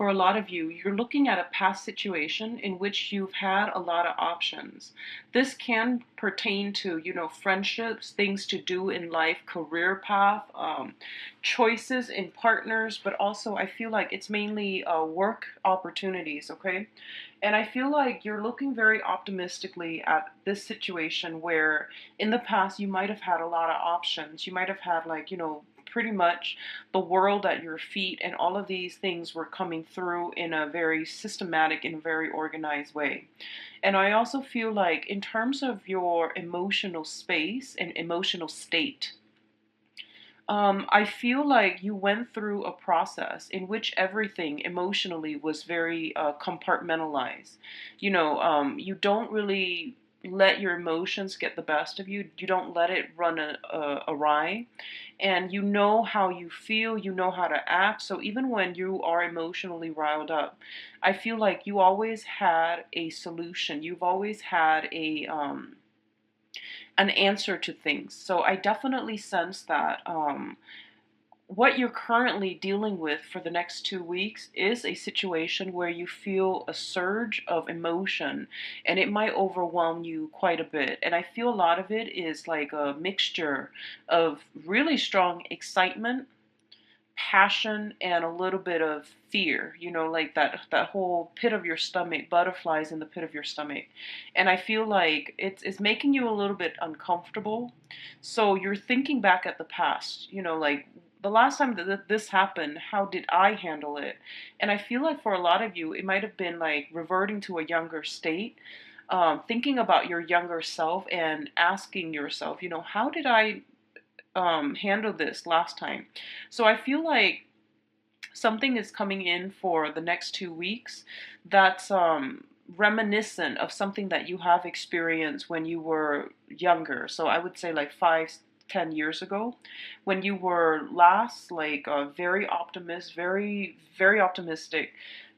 For a lot of you, you're looking at a past situation in which you've had a lot of options. This can pertain to, friendships, things to do in life, career path, choices in partners, but also I feel like it's mainly work opportunities, okay? And I feel like you're looking very optimistically at this situation where in the past you might have had a lot of options. You might have had, like, pretty much the world at your feet, and all of these things were coming through in a very systematic and very organized way. And I also feel like, in terms of your emotional space and emotional state, I feel like you went through a process in which everything emotionally was very compartmentalized. You don't really let your emotions get the best of you. You don't let it run awry. And you know how you feel, you know how to act. So even when you are emotionally riled up, I feel like you always had a solution. You've always had an answer to things. So I definitely sense that what you're currently dealing with for the next 2 weeks is a situation where you feel a surge of emotion, and it might overwhelm you quite a bit. And I feel a lot of it is like a mixture of really strong excitement, passion, and a little bit of fear, like that whole pit of your stomach, butterflies in the pit of your stomach. And I feel like it's making you a little bit uncomfortable. So you're thinking back at the past, like the last time that this happened, how did I handle it? And I feel like for a lot of you, it might have been like reverting to a younger state, thinking about your younger self and asking yourself, how did I handle this last time? So I feel like something is coming in for the next 2 weeks that's reminiscent of something that you have experienced when you were younger. So I would say like 5, 10 years ago, when you were last like very, very optimistic,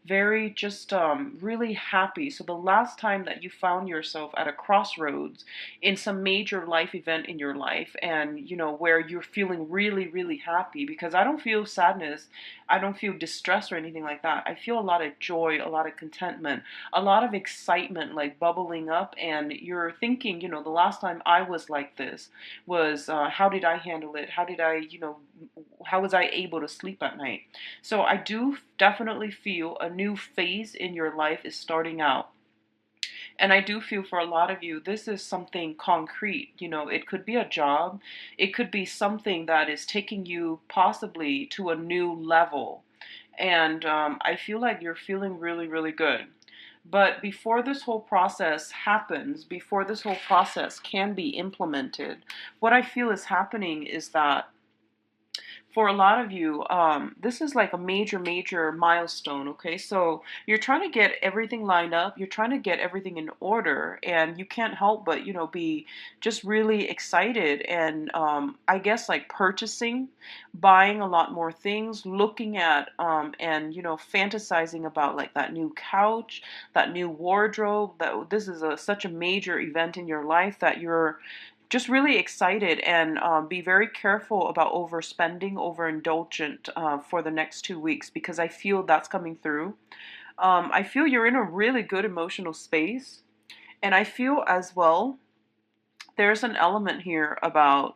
very just really happy. So the last time that you found yourself at a crossroads in some major life event in your life, and where you're feeling really, really happy, because I don't feel sadness, I don't feel distress or anything like that. I feel a lot of joy, a lot of contentment, a lot of excitement like bubbling up. And you're thinking, the last time I was like this was, how did I handle it? How did I, how was I able to sleep at night? So I do definitely feel a new phase in your life is starting out. And I do feel for a lot of you, this is something concrete. It could be a job, it could be something that is taking you possibly to a new level. And I feel like you're feeling really, really good. But before this whole process happens, before this whole process can be implemented, what I feel is happening is that for a lot of you, this is like a major, major milestone, okay? So you're trying to get everything lined up, you're trying to get everything in order, and you can't help but, be just really excited and, I guess, like purchasing, buying a lot more things, looking at, and, fantasizing about like that new couch, that new wardrobe, that this is such a major event in your life that you're just really excited. And be very careful about overspending, overindulgent for the next 2 weeks, because I feel that's coming through. I feel you're in a really good emotional space. And I feel as well there's an element here about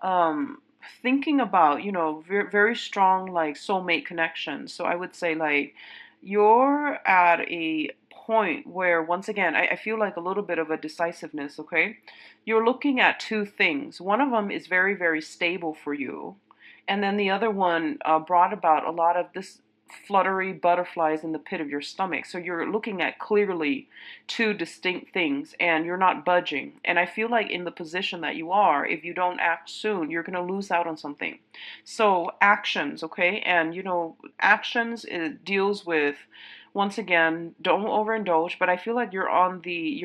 um, thinking about, very, very strong like soulmate connections. So I would say like you're at a point where, once again, I feel like a little bit of a decisiveness, okay? You're looking at two things. One of them is very, very stable for you. And then the other one brought about a lot of this fluttery butterflies in the pit of your stomach. So you're looking at clearly two distinct things, and you're not budging. And I feel like in the position that you are, if you don't act soon, you're going to lose out on something. So actions, okay? And actions, it deals with, once again, don't overindulge, but I feel like you're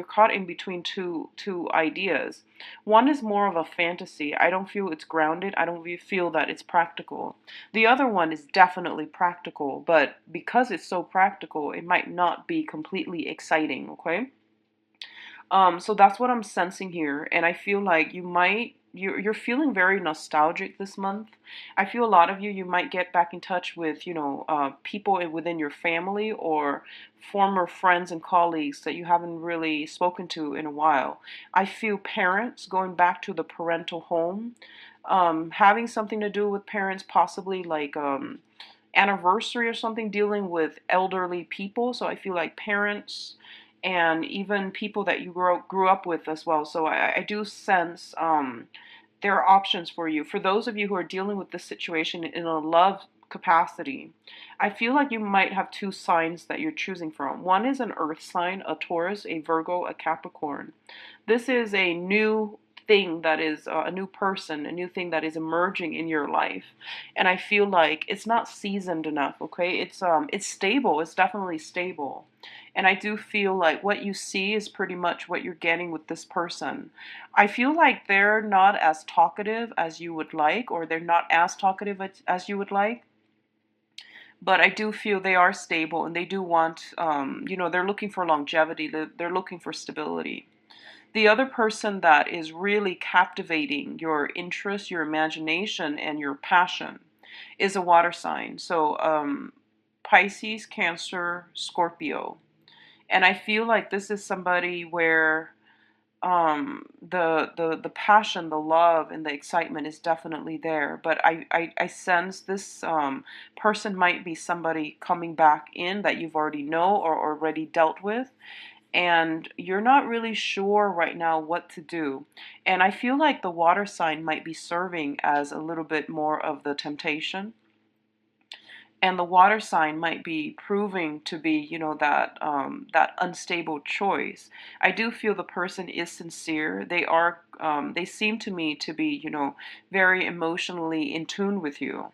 caught in between two ideas. One is more of a fantasy. I don't feel it's grounded. I don't feel that it's practical. The other one is definitely practical, but because it's so practical, it might not be completely exciting, okay? So that's what I'm sensing here, and I feel like you might you're feeling very nostalgic this month. I feel a lot of you might get back in touch with, people within your family or former friends and colleagues that you haven't really spoken to in a while. I feel parents going back to the parental home, having something to do with parents, possibly like anniversary or something, dealing with elderly people. So I feel like parents and even people that you grew up with as well. So I do sense there are options for you. For those of you who are dealing with this situation in a love capacity, I feel like you might have two signs that you're choosing from. One is an earth sign, a Taurus, a Virgo, a Capricorn. This is a new thing that is a new person, a new thing that is emerging in your life. And I feel like it's not seasoned enough, okay? It's stable. It's definitely stable. And I do feel like what you see is pretty much what you're getting with this person. I feel like they're not as talkative as you would like, or they're not as talkative as you would like. But I do feel they are stable and they do want, they're looking for longevity, they're looking for stability. The other person that is really captivating your interest, your imagination, and your passion is a water sign. So, Pisces, Cancer, Scorpio. And I feel like this is somebody where the passion, the love, and the excitement is definitely there. But I sense this person might be somebody coming back in that you've already know or already dealt with, and you're not really sure right now what to do. And I feel like the water sign might be serving as a little bit more of the temptation. And the water sign might be proving to be, that unstable choice. I do feel the person is sincere. They seem to me to be, very emotionally in tune with you.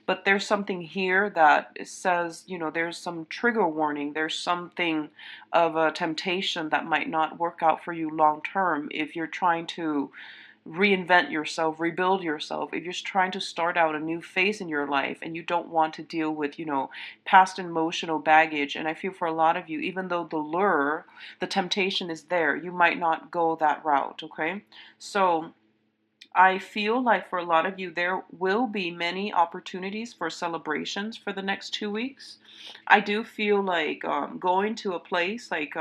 But there's something here that says, there's some trigger warning. There's something of a temptation that might not work out for you long term if you're trying to reinvent yourself, rebuild yourself. If you're just trying to start out a new phase in your life and you don't want to deal with, past emotional baggage. And I feel for a lot of you, even though the lure, the temptation is there, you might not go that route, okay? So I feel like for a lot of you, there will be many opportunities for celebrations for the next 2 weeks. I do feel like going to a place like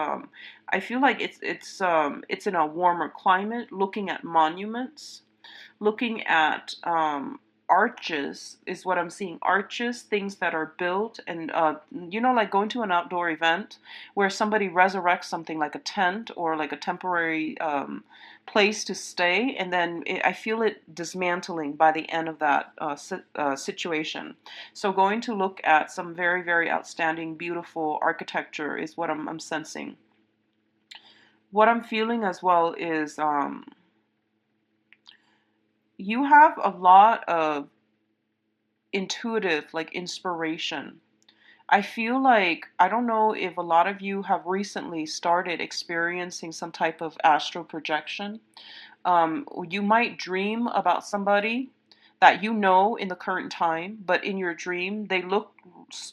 I feel like it's in a warmer climate, looking at monuments, looking at arches is what I'm seeing. Arches, things that are built, and like going to an outdoor event where somebody resurrects something like a tent or like a temporary place to stay, and then I feel it dismantling by the end of that situation. So going to look at some very, very outstanding, beautiful architecture is what I'm sensing. What I'm feeling as well is you have a lot of intuitive, like inspiration. I feel like, I don't know if a lot of you have recently started experiencing some type of astral projection. You might dream about somebody that you know in the current time, but in your dream, they look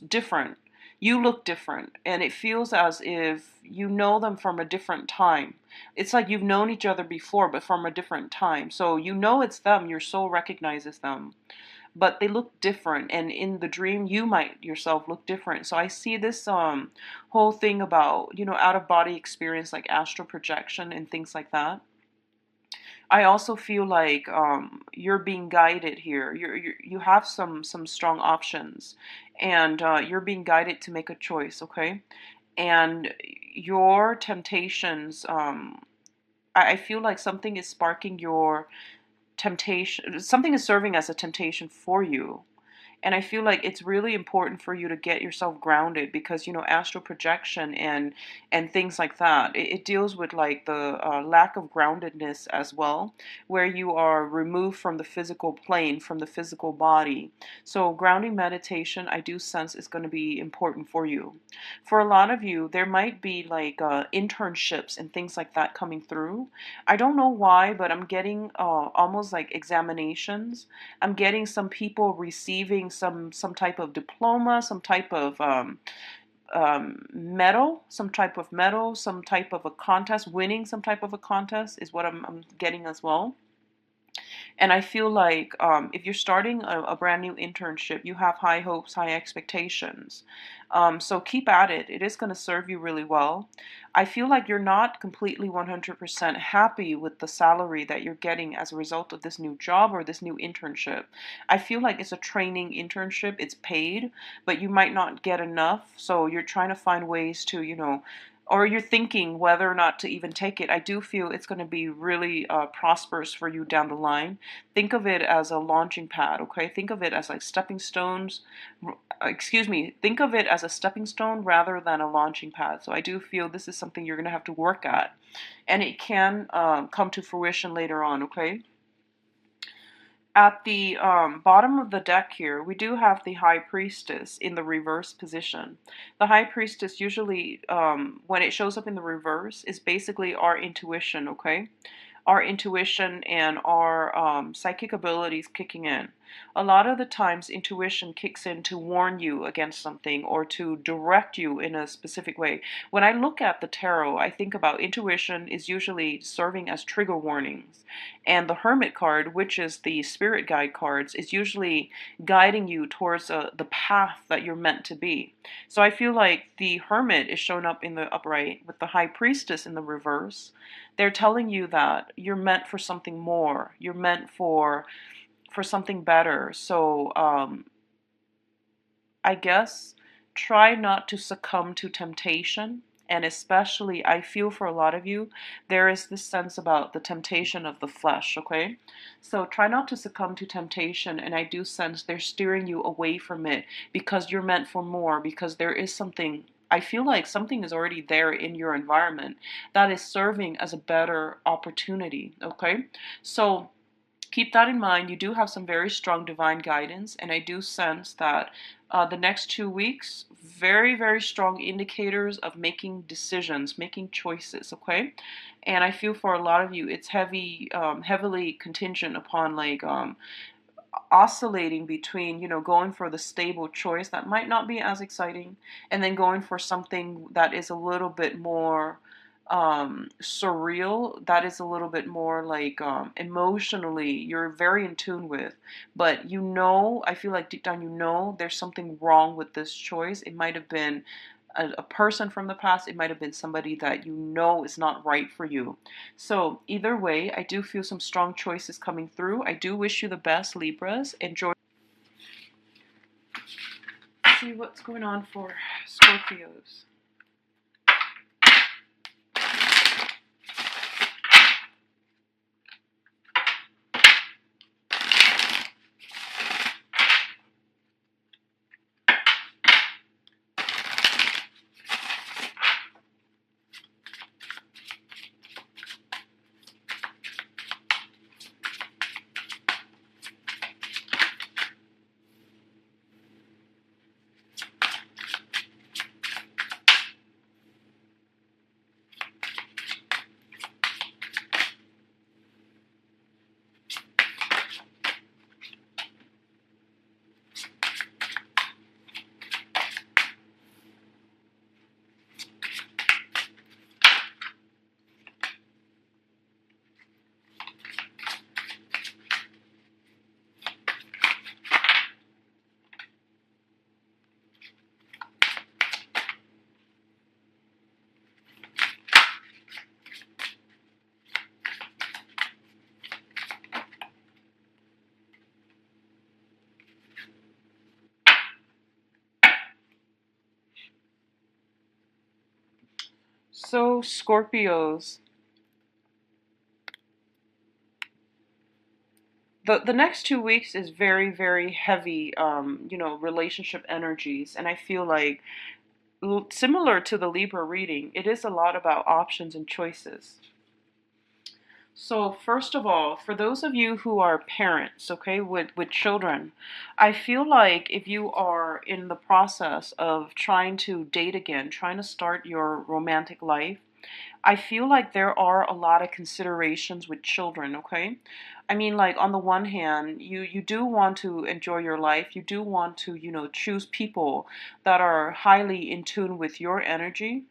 different. You look different, and it feels as if you know them from a different time. It's like you've known each other before, but from a different time. So you know it's them, your soul recognizes them, but they look different, and in the dream you might yourself look different. So I see this whole thing about, out of body experience, like astral projection and things like that. I also feel like you're being guided here. You have some strong options, and you're being guided to make a choice, okay? And your temptations, I feel like something is sparking your temptation, something is serving as a temptation for you. And I feel like it's really important for you to get yourself grounded, because astral projection and things like that, it deals with like the lack of groundedness as well, where you are removed from the physical plane, from the physical body. So grounding meditation, I do sense, is going to be important for you. For a lot of you, there might be like internships and things like that coming through. I don't know why, but I'm getting almost like examinations. I'm getting some people receiving some type of diploma, some type of medal, some type of a contest, winning some type of a contest is what I'm getting as well. And I feel like if you're starting a brand new internship, you have high hopes, high expectations. So keep at it. It is going to serve you really well. I feel like you're not completely 100% happy with the salary that you're getting as a result of this new job or this new internship. I feel like it's a training internship. It's paid, but you might not get enough. So you're trying to find ways to, or you're thinking whether or not to even take it. I do feel it's going to be really prosperous for you down the line. Think of it as a launching pad, okay? Think of it as like stepping stones. Excuse me. Think of it as a stepping stone rather than a launching pad. So I do feel this is something you're going to have to work at, and it can come to fruition later on, okay? At the bottom of the deck here, we do have the High Priestess in the reverse position. The High Priestess usually, when it shows up in the reverse, is basically our intuition, okay? Our intuition and our psychic abilities kicking in. A lot of the times, intuition kicks in to warn you against something or to direct you in a specific way. When I look at the tarot, I think about intuition is usually serving as trigger warnings. And the Hermit card, which is the spirit guide cards, is usually guiding you towards the path that you're meant to be. So I feel like the Hermit is shown up in the upright with the High Priestess in the reverse. They're telling you that you're meant for something more. You're meant for something better. So I guess try not to succumb to temptation. And especially, I feel for a lot of you, there is this sense about the temptation of the flesh, okay? So try not to succumb to temptation. And I do sense they're steering you away from it because you're meant for more, because there is something. I feel like something is already there in your environment that is serving as a better opportunity, okay? So keep that in mind. You do have some very strong divine guidance, and I do sense that the next 2 weeks, very, very strong indicators of making decisions, making choices, okay? And I feel for a lot of you, it's heavily contingent upon like oscillating between, going for the stable choice that might not be as exciting, and then going for something that is a little bit more surreal, that is a little bit more like emotionally you're very in tune with. But I feel like deep down there's something wrong with this choice. It might have been a person from the past. It might have been somebody that is not right for you. So either way, I do feel some strong choices coming through. I do wish you the best, Libras. Enjoy. See what's going on for Scorpios. So, Scorpios, the next 2 weeks is very, very heavy, relationship energies. And I feel like, similar to the Libra reading, it is a lot about options and choices. So, first of all, for those of you who are parents, okay, with children, I feel like if you are in the process of trying to date again, trying to start your romantic life, I feel like there are a lot of considerations with children, okay? I mean, like, on the one hand, you do want to enjoy your life. You do want to, choose people that are highly in tune with your energy.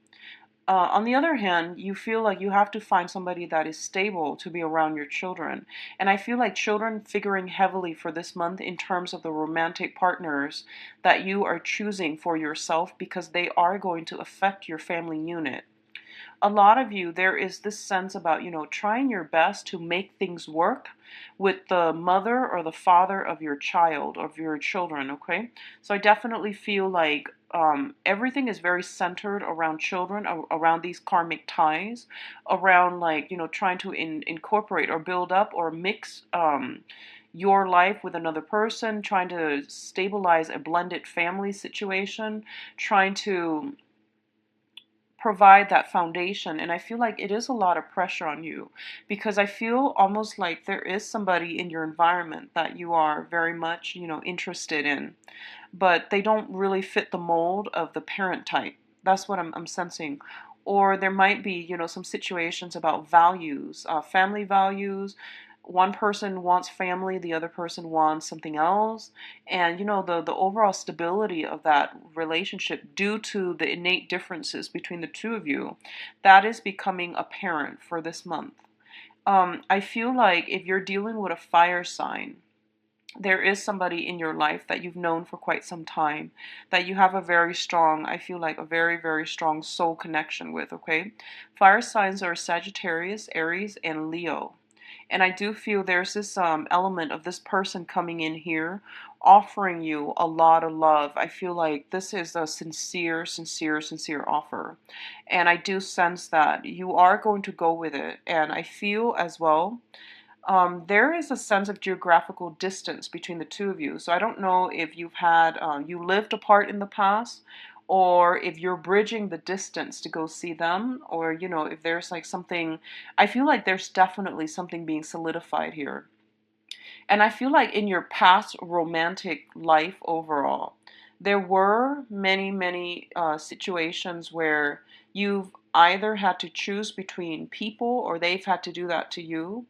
On the other hand, you feel like you have to find somebody that is stable to be around your children. And I feel like children figuring heavily for this month in terms of the romantic partners that you are choosing for yourself, because they are going to affect your family unit. A lot of you, there is this sense about, trying your best to make things work with the mother or the father of your child, of your children, okay? So I definitely feel like everything is very centered around children, around these karmic ties, around like, trying to incorporate or build up or mix your life with another person, trying to stabilize a blended family situation, trying to provide that foundation. And I feel like it is a lot of pressure on you, because I feel almost like there is somebody in your environment that you are very much, interested in, but they don't really fit the mold of the parent type. That's what I'm sensing. Or there might be, some situations about values, family values. One person wants family, the other person wants something else. And, the overall stability of that relationship, due to the innate differences between the two of you, that is becoming apparent for this month. I feel like if you're dealing with a fire sign, there is somebody in your life that you've known for quite some time, that you have a very strong, I feel like a very, very strong soul connection with, okay? Fire signs are Sagittarius, Aries, and Leo. And I do feel there's this element of this person coming in here offering you a lot of love. I feel like this is a sincere, sincere, sincere offer. And I do sense that you are going to go with it. And I feel as well there is a sense of geographical distance between the two of you. So I don't know if you've had, you lived apart in the past, or if you're bridging the distance to go see them, or, if there's like something, I feel like there's definitely something being solidified here. And I feel like in your past romantic life overall, there were many, many situations where you've either had to choose between people, or they've had to do that to you,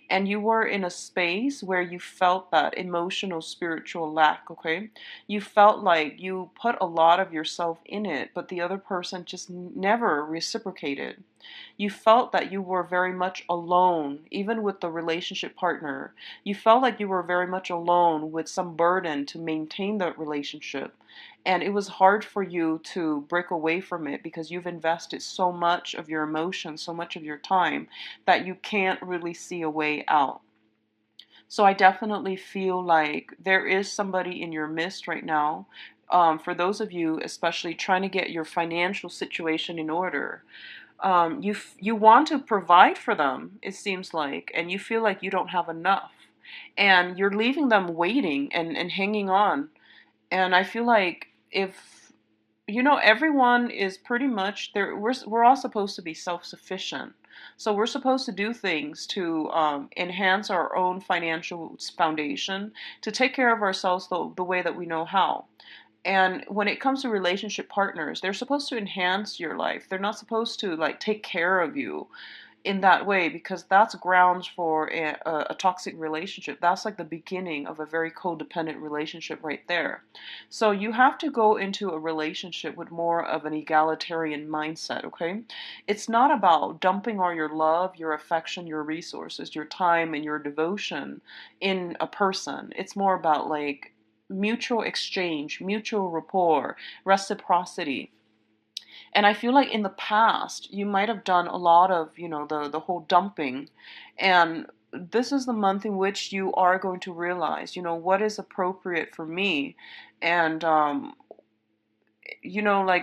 and you were in a space where you felt that emotional, spiritual lack, okay? You felt like you put a lot of yourself in it, but the other person just never reciprocated. You felt that you were very much alone, even with the relationship partner. You felt like you were very much alone with some burden to maintain that relationship. And it was hard for you to break away from it, because you've invested so much of your emotions, so much of your time, that you can't really see a way out. So I definitely feel like there is somebody in your midst right now. For those of you, especially trying to get your financial situation in order, you want to provide for them, it seems like, and you feel like you don't have enough, and you're leaving them waiting and hanging on. And I feel like if everyone is pretty much there, we're all supposed to be self-sufficient. So we're supposed to do things to enhance our own financial foundation, to take care of ourselves the way that we know how. And when it comes to relationship partners, they're supposed to enhance your life. They're not supposed to like take care of you in that way, because that's grounds for a toxic relationship. That's like the beginning of a very codependent relationship right there. So you have to go into a relationship with more of an egalitarian mindset, okay? It's not about dumping all your love, your affection, your resources, your time, and your devotion in a person. It's more about like mutual exchange, mutual rapport, reciprocity. And I feel like in the past, you might have done a lot of, the whole dumping. And this is the month in which you are going to realize, what is appropriate for me. And, like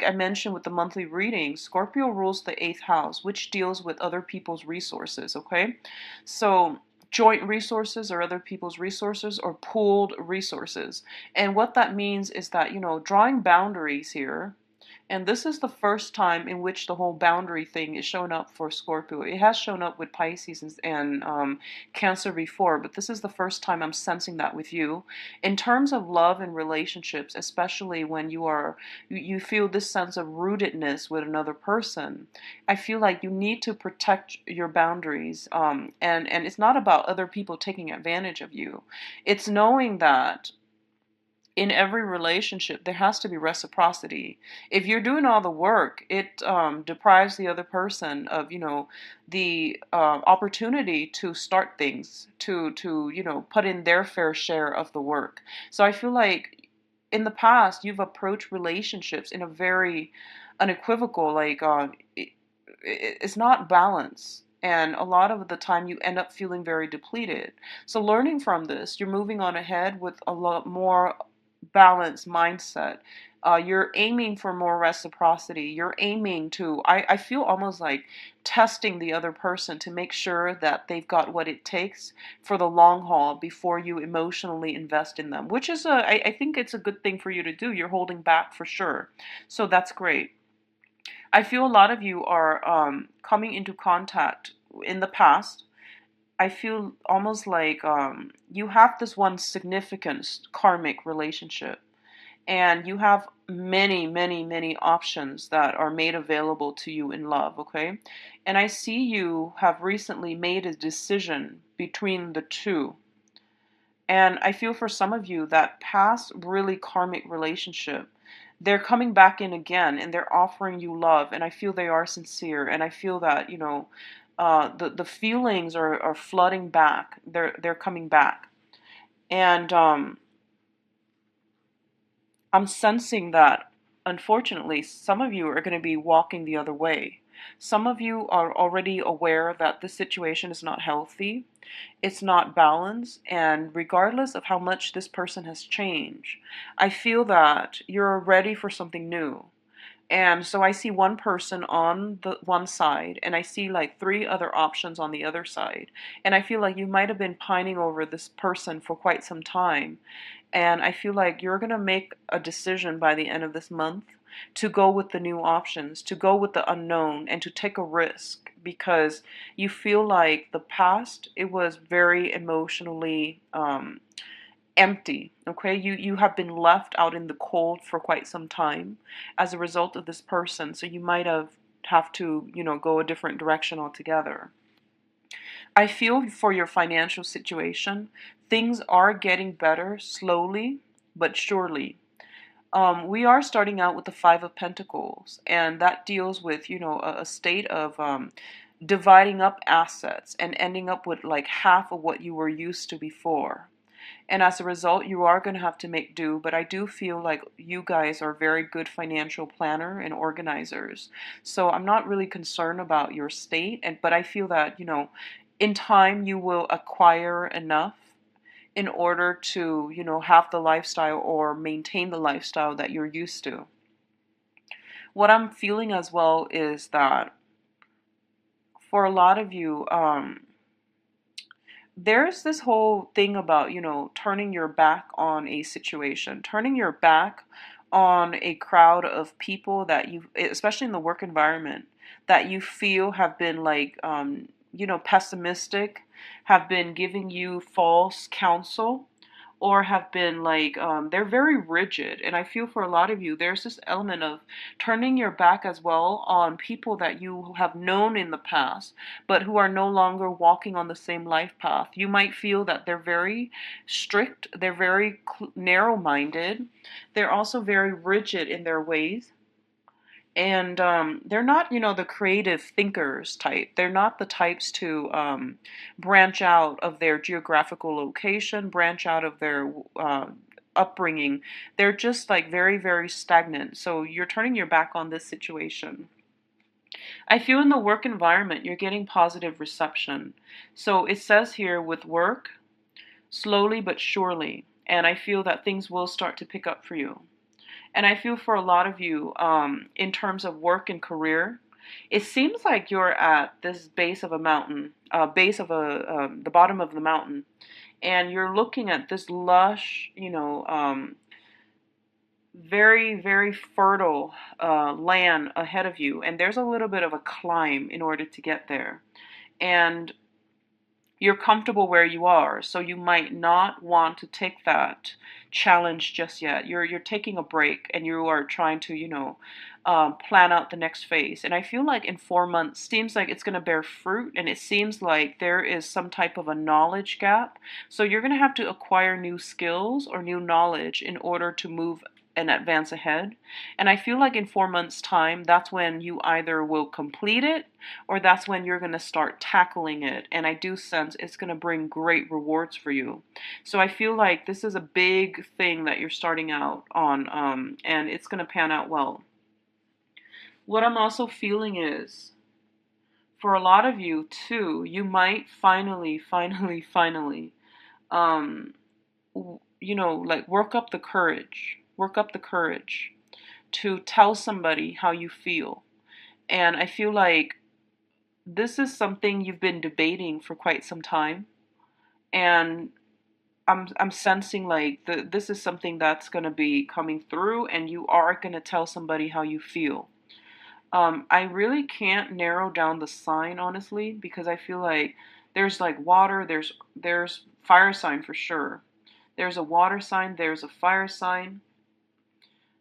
I mentioned with the monthly reading, Scorpio rules the eighth house, which deals with other people's resources, okay? So, joint resources or other people's resources, or pooled resources. And what that means is that, drawing boundaries here, and this is the first time in which the whole boundary thing is shown up for Scorpio. It has shown up with Pisces and Cancer before, but this is the first time I'm sensing that with you. In terms of love and relationships, especially when you feel this sense of rootedness with another person, I feel like you need to protect your boundaries. And it's not about other people taking advantage of you. It's knowing that in every relationship, there has to be reciprocity. If you're doing all the work, it deprives the other person of, the opportunity to start things, to put in their fair share of the work. So I feel like in the past, you've approached relationships in a very unequivocal, like, it's not balanced. And a lot of the time, you end up feeling very depleted. So, learning from this, you're moving on ahead with a lot more balanced mindset. You're aiming for more reciprocity. You're aiming to, I feel almost like testing the other person to make sure that they've got what it takes for the long haul before you emotionally invest in them, which is, I think it's a good thing for you to do. You're holding back for sure. So that's great. I feel a lot of you are coming into contact in the past. I feel almost like you have this one significant karmic relationship, and you have many, many, many options that are made available to you in love, okay? And I see you have recently made a decision between the two. And I feel for some of you that past really karmic relationship, they're coming back in again and they're offering you love. And I feel they are sincere. And I feel that, the feelings are flooding back. They're coming back. And I'm sensing that, unfortunately, some of you are going to be walking the other way. Some of you are already aware that the situation is not healthy, it's not balanced, and regardless of how much this person has changed, I feel that you're ready for something new. And so I see one person on the one side, and I see like three other options on the other side. And I feel like you might have been pining over this person for quite some time. And I feel like you're going to make a decision by the end of this month to go with the new options, to go with the unknown, and to take a risk because you feel like the past, it was very emotionally empty. Okay, you have been left out in the cold for quite some time as a result of this person, so you might have to go a different direction altogether. I feel for your financial situation, things are getting better slowly but surely. We are starting out with the Five of Pentacles, and that deals with, a state of dividing up assets and ending up with like half of what you were used to before. And as a result, you are going to have to make do. But I do feel like you guys are very good financial planner and organizers. So I'm not really concerned about your state. But I feel that, in time you will acquire enough in order to, have the lifestyle or maintain the lifestyle that you're used to. What I'm feeling as well is that for a lot of you, there's this whole thing about, turning your back on a situation, turning your back on a crowd of people that you, especially in the work environment, that you feel have been like, pessimistic, have been giving you false counsel, or have been like, they're very rigid. And I feel for a lot of you, there's this element of turning your back as well on people that you have known in the past, but who are no longer walking on the same life path. You might feel that they're very strict, they're very narrow minded, they're also very rigid in their ways. And they're not, the creative thinkers type. They're not the types to branch out of their geographical location, branch out of their upbringing. They're just like very, very stagnant. So you're turning your back on this situation. I feel in the work environment, you're getting positive reception. So it says here with work, slowly but surely. And I feel that things will start to pick up for you. And I feel for a lot of you, in terms of work and career, it seems like you're at this base of a mountain, base of the bottom of the mountain, and you're looking at this lush, very, very fertile land ahead of you. And there's a little bit of a climb in order to get there. And you're comfortable where you are, so you might not want to take that challenge just yet. You're taking a break and you are trying to, plan out the next phase. And I feel like in 4 months, seems like it's going to bear fruit, and it seems like there is some type of a knowledge gap. So you're going to have to acquire new skills or new knowledge in order to move and advance ahead. And I feel like in 4 months' time, that's when you either will complete it or that's when you're going to start tackling it. And I do sense it's going to bring great rewards for you. So I feel like this is a big thing that you're starting out on, and it's going to pan out well. What I'm also feeling is, for a lot of you too, you might finally, um, like work up the courage to tell somebody how you feel. And I feel like this is something you've been debating for quite some time. And I'm sensing like this is something that's going to be coming through, and you are going to tell somebody how you feel. I really can't narrow down the sign honestly, because I feel like there's like water, there's fire sign for sure. There's a water sign, there's a fire sign.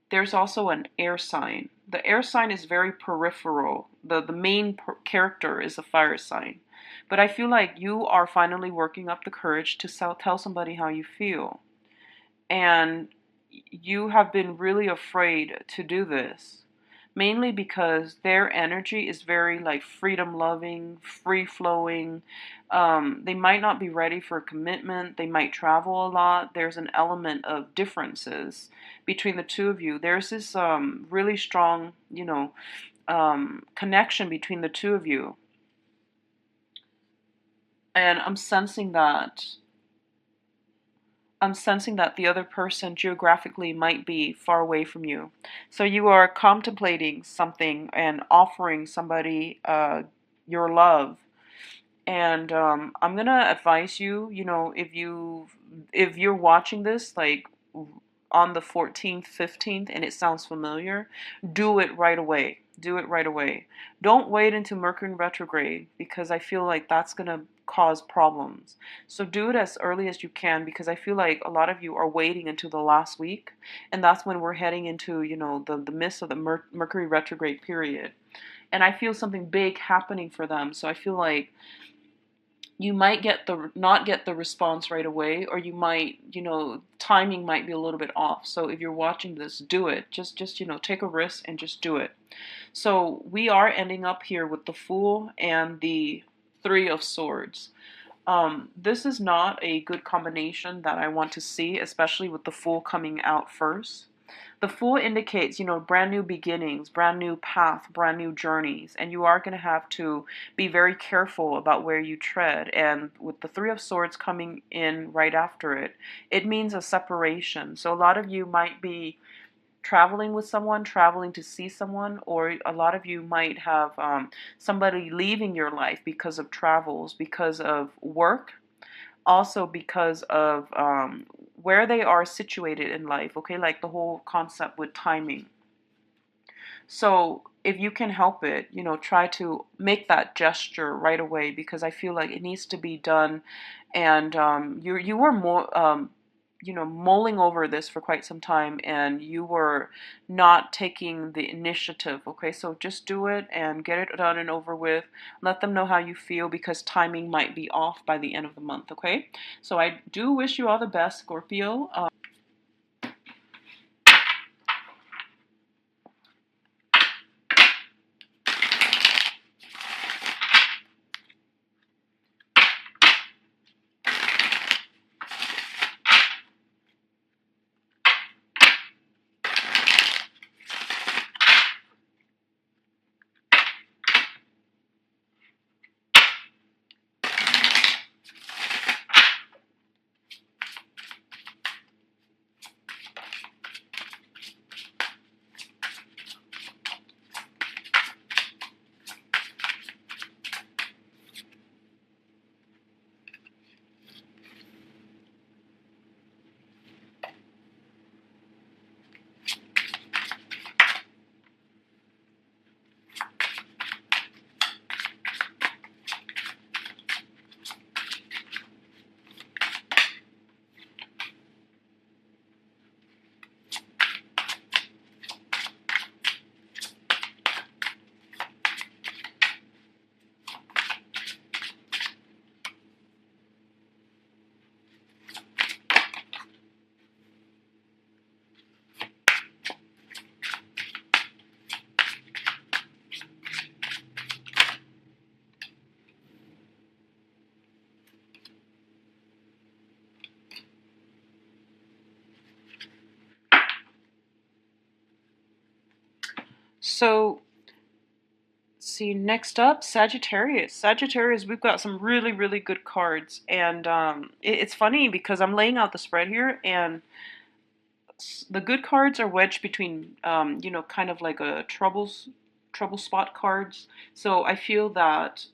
There's also an air sign. The air sign is very peripheral. The main character is a fire sign. But I feel like you are finally working up the courage to tell somebody how you feel. And you have been really afraid to do this, mainly because their energy is very like freedom loving, free flowing. They might not be ready for a commitment. They might travel a lot. There's an element of differences between the two of you. There's this really strong, connection between the two of you. And I'm sensing that the other person geographically might be far away from you. So you are contemplating something and offering somebody your love. And I'm gonna advise you, if you're watching this like on the 14th, 15th, and it sounds familiar, do it right away. Do it right away. Don't wait until Mercury retrograde, because I feel like that's going to cause problems. So do it as early as you can, because I feel like a lot of you are waiting until the last week, and that's when we're heading into, the midst of the Mercury retrograde period. And I feel something big happening for them. So I feel like you might not get the response right away, or you might, timing might be a little bit off. So if you're watching this, do it. Just take a risk and just do it. So we are ending up here with the Fool and the Three of Swords. This is not a good combination that I want to see, especially with the Fool coming out first. The Fool indicates, brand new beginnings, brand new path, brand new journeys, and you are going to have to be very careful about where you tread. And with the Three of Swords coming in right after it, it means a separation. So a lot of you might be traveling with someone, traveling to see someone, or a lot of you might have somebody leaving your life because of travels, because of work, also because of where they are situated in life, okay? Like the whole concept with timing. So if you can help it, try to make that gesture right away, because I feel like it needs to be done. And you were more, mulling over this for quite some time, and you were not taking the initiative, okay? So just do it and get it done and over with. Let them know how you feel, because timing might be off by the end of the month, okay? So I do wish you all the best, Scorpio. So, see, next up, Sagittarius. Sagittarius, we've got some really, really good cards. And it's funny because I'm laying out the spread here, and the good cards are wedged between, kind of like a trouble spot cards. So I feel that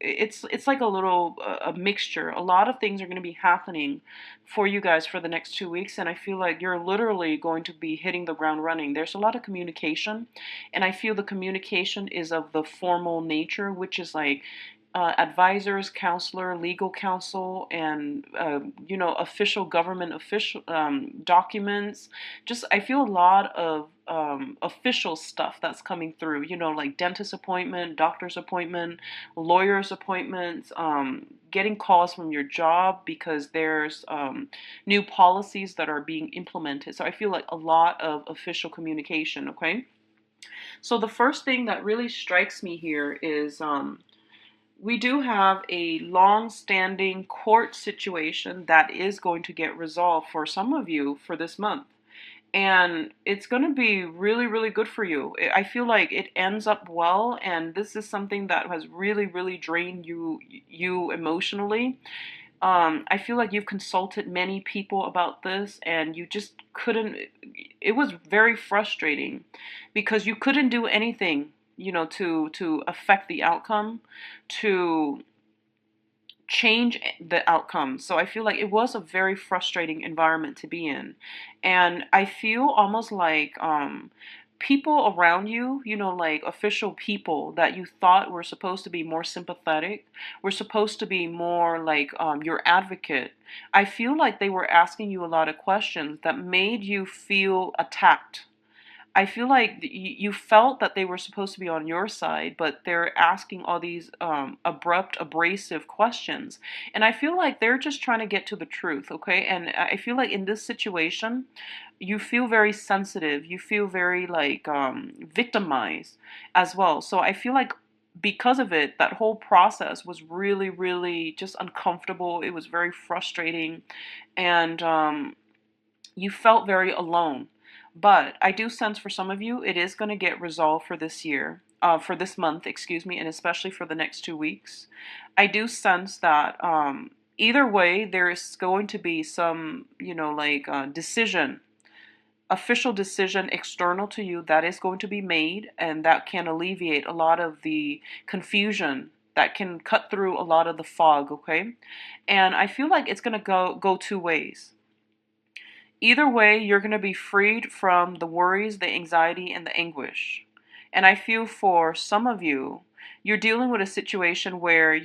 it's like a little a mixture. A lot of things are going to be happening for you guys for the next 2 weeks, and I feel like you're literally going to be hitting the ground running. There's a lot of communication, and I feel the communication is of the formal nature, which is like advisors, counselor, legal counsel, and official government official documents. Just I feel a lot of official stuff that's coming through. Like dentist appointment, doctor's appointment, lawyer's appointments. Getting calls from your job because there's new policies that are being implemented. So I feel like a lot of official communication. Okay. So the first thing that really strikes me here is we do have a long-standing court situation that is going to get resolved for some of you for this month. And it's going to be really, really good for you. I feel like it ends up well, and this is something that has really, really drained you emotionally. I feel like you've consulted many people about this, and you just couldn't. It was very frustrating because you couldn't do anything, to affect the outcome, to change the outcome. So I feel like it was a very frustrating environment to be in, and I feel almost like people around you, like official people that you thought were supposed to be more sympathetic, were supposed to be more like your advocate. I feel like they were asking you a lot of questions that made you feel attacked. I feel like you felt that they were supposed to be on your side, but they're asking all these abrupt, abrasive questions. And I feel like they're just trying to get to the truth, okay? And I feel like in this situation, you feel very sensitive. You feel very like victimized as well. So I feel like because of it, that whole process was really, really just uncomfortable. It was very frustrating. And you felt very alone. But I do sense for some of you, it is going to get resolved for this year, for this month, excuse me, and especially for the next 2 weeks. I do sense that either way, there is going to be some, decision, official decision external to you that is going to be made, and that can alleviate a lot of the confusion. That can cut through a lot of the fog, okay? And I feel like it's going to go two ways. Either way, you're going to be freed from the worries, the anxiety, and the anguish. And I feel for some of you, you're dealing with a situation where,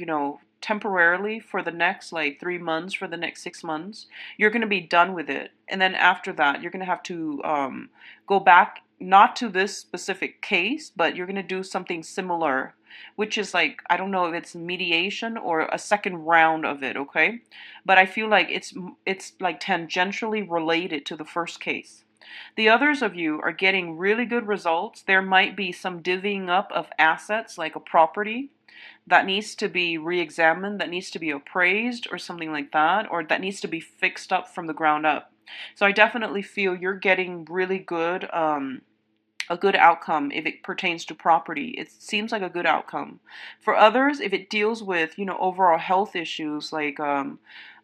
temporarily for the next like 3 months, for the next 6 months, you're going to be done with it. And then after that, you're going to have to go back, not to this specific case, but you're going to do something similar, which is like, I don't know if it's mediation or a second round of it, okay? But I feel like it's like tangentially related to the first case. The others of you are getting really good results. There might be some divvying up of assets, like a property that needs to be re-examined, that needs to be appraised or something like that, or that needs to be fixed up from the ground up. So I definitely feel you're getting really good a good outcome if it pertains to property. It seems like a good outcome. For others, if it deals with, overall health issues like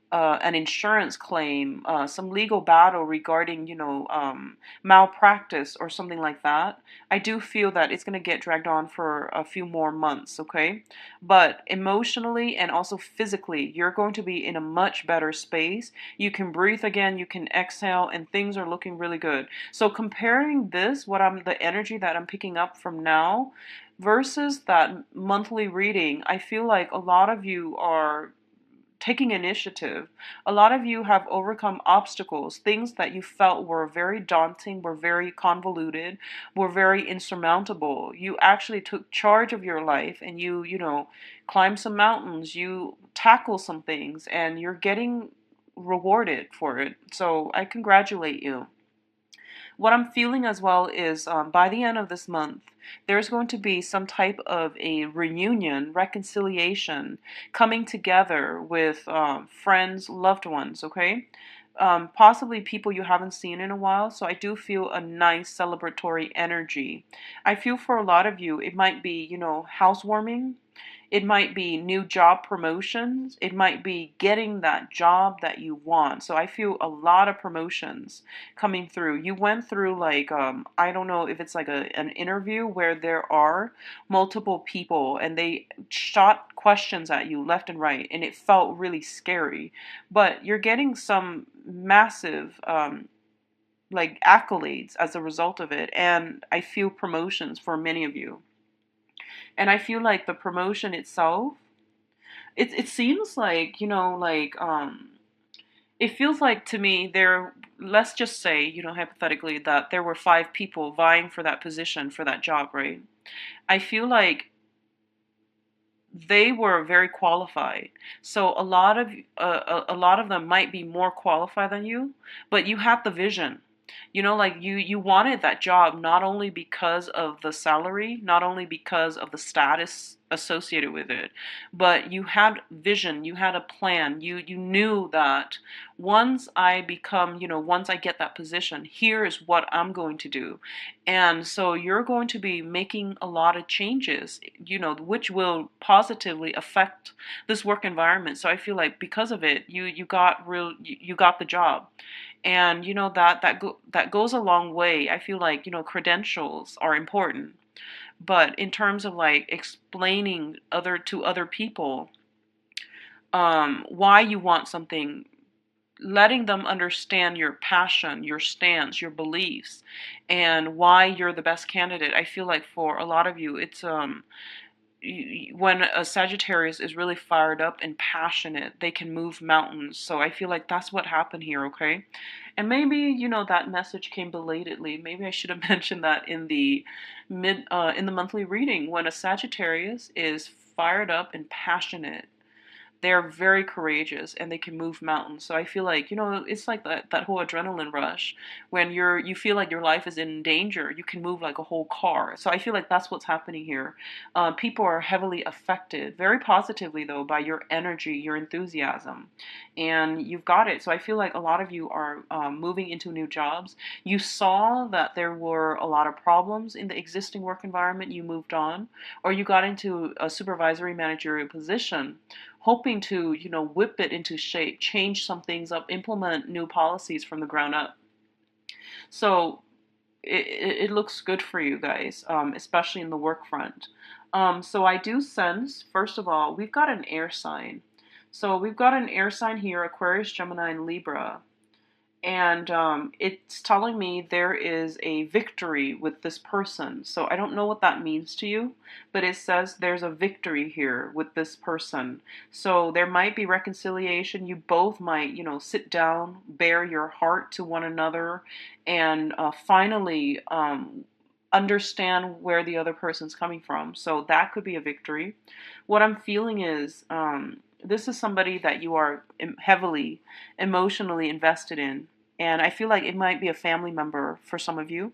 an insurance claim, some legal battle regarding, malpractice or something like that, I do feel that it's going to get dragged on for a few more months, okay? But emotionally and also physically, you're going to be in a much better space. You can breathe again, you can exhale, and things are looking really good. So comparing this, the energy that I'm picking up from now versus that monthly reading, I feel like a lot of you are taking initiative. A lot of you have overcome obstacles, things that you felt were very daunting, were very convoluted, were very insurmountable. You actually took charge of your life, and you climbed some mountains, you tackle some things, and you're getting rewarded for it. So I congratulate you. What I'm feeling as well is by the end of this month, there's going to be some type of a reunion, reconciliation, coming together with friends, loved ones, okay? possibly people you haven't seen in a while. So I do feel a nice celebratory energy. I feel for a lot of you, it might be, housewarming. It might be new job promotions. It might be getting that job that you want. So I feel a lot of promotions coming through. You went through like I don't know if it's like an interview where there are multiple people and they shot questions at you left and right and it felt really scary. But you're getting some massive like accolades as a result of it, and I feel promotions for many of you. And I feel like the promotion itself, it seems like, it feels like to me there, let's just say, hypothetically, that there were five people vying for that position, for that job, right? I feel like they were very qualified. So a lot of them might be more qualified than you, but you had the vision. Like you wanted that job not only because of the salary, not only because of the status associated with it, but you had vision, you had a plan. You knew that once I get that position, here is what I'm going to do. And so you're going to be making a lot of changes, which will positively affect this work environment. So I feel like because of it, you got the job. And that goes a long way. I feel like, credentials are important. But in terms of like explaining to other people why you want something, letting them understand your passion, your stance, your beliefs, and why you're the best candidate. I feel like for a lot of you, it's when a Sagittarius is really fired up and passionate, they can move mountains. So I feel like that's what happened here, okay? And maybe, that message came belatedly. Maybe I should have mentioned that in the in the monthly reading. When a Sagittarius is fired up and passionate, they're very courageous and they can move mountains. So I feel like, it's like that whole adrenaline rush when you feel like your life is in danger, you can move like a whole car. So I feel like that's what's happening here. People are heavily affected, very positively though, by your energy, your enthusiasm, and you've got it. So I feel like a lot of you are moving into new jobs. You saw that there were a lot of problems in the existing work environment, you moved on, or you got into a supervisory managerial position hoping to, whip it into shape, change some things up, implement new policies from the ground up. So it looks good for you guys, especially in the work front. So I do sense, first of all, we've got an air sign. So we've got an air sign here, Aquarius, Gemini, and Libra. And it's telling me there is a victory with this person. So I don't know what that means to you, but it says there's a victory here with this person. So there might be reconciliation. You both might, sit down, bare your heart to one another, and finally understand where the other person's coming from. So that could be a victory. What I'm feeling is this is somebody that you are heavily emotionally invested in. And I feel like it might be a family member for some of you.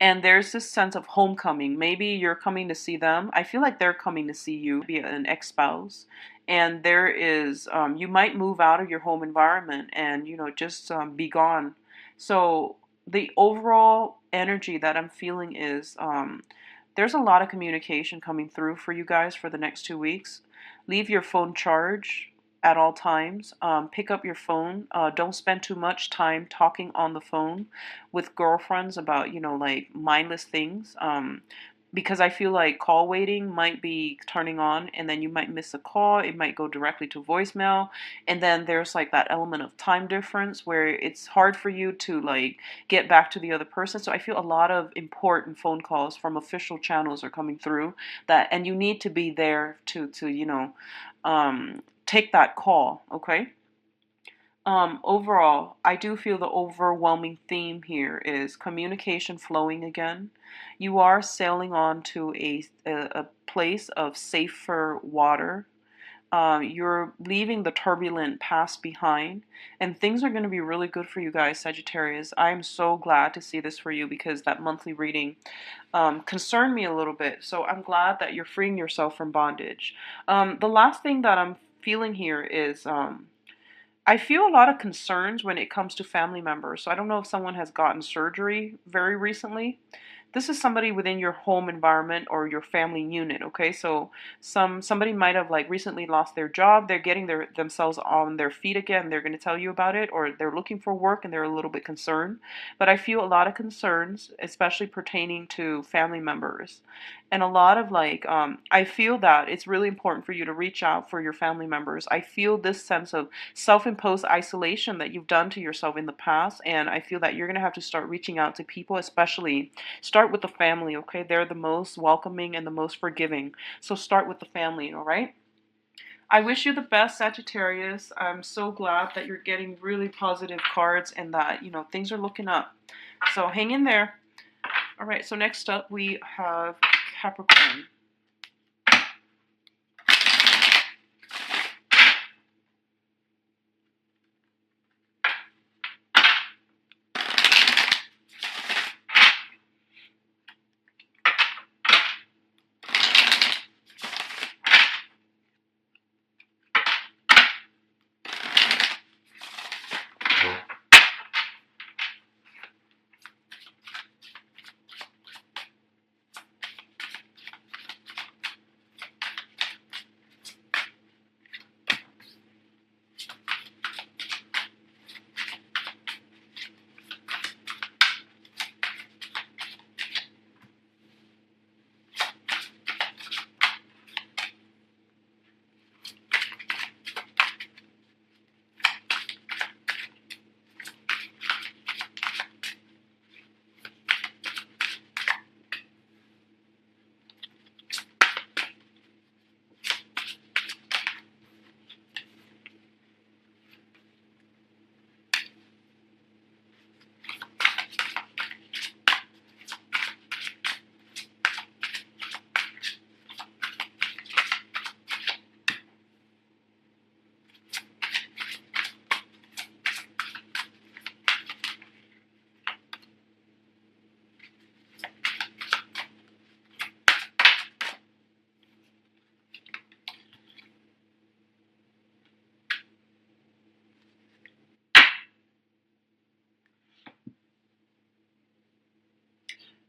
And there's this sense of homecoming. Maybe you're coming to see them. I feel like they're coming to see you, be an ex-spouse. And there is, you might move out of your home environment and, just be gone. So the overall energy that I'm feeling is there's a lot of communication coming through for you guys for the next 2 weeks. Leave your phone charged at all times. Pick up your phone. Don't spend too much time talking on the phone with girlfriends about, like mindless things. Because I feel like call waiting might be turning on and then you might miss a call. It might go directly to voicemail. And then there's like that element of time difference where it's hard for you to like get back to the other person. So I feel a lot of important phone calls from official channels are coming through and you need to be there to take that call, okay? Overall, I do feel the overwhelming theme here is communication flowing again. You are sailing on to a place of safer water. You're leaving the turbulent past behind, and things are going to be really good for you guys, Sagittarius. I am so glad to see this for you because that monthly reading concerned me a little bit. So I'm glad that you're freeing yourself from bondage. The last thing that I'm feeling here is I feel a lot of concerns when it comes to family members. So I don't know if someone has gotten surgery very recently. This is somebody within your home environment or your family unit, okay? So somebody might have like recently lost their job. They're getting themselves on their feet again. They're going to tell you about it, or they're looking for work and they're a little bit concerned. But I feel a lot of concerns, especially pertaining to family members. And a lot of like, I feel that it's really important for you to reach out for your family members. I feel this sense of self-imposed isolation that you've done to yourself in the past, and I feel that you're going to have to start reaching out to people, especially start with the family, okay? They're the most welcoming and the most forgiving. So start with the family, all right? I wish you the best, Sagittarius. I'm so glad that you're getting really positive cards and that, things are looking up. So hang in there. All right, so next up we have Capricorn.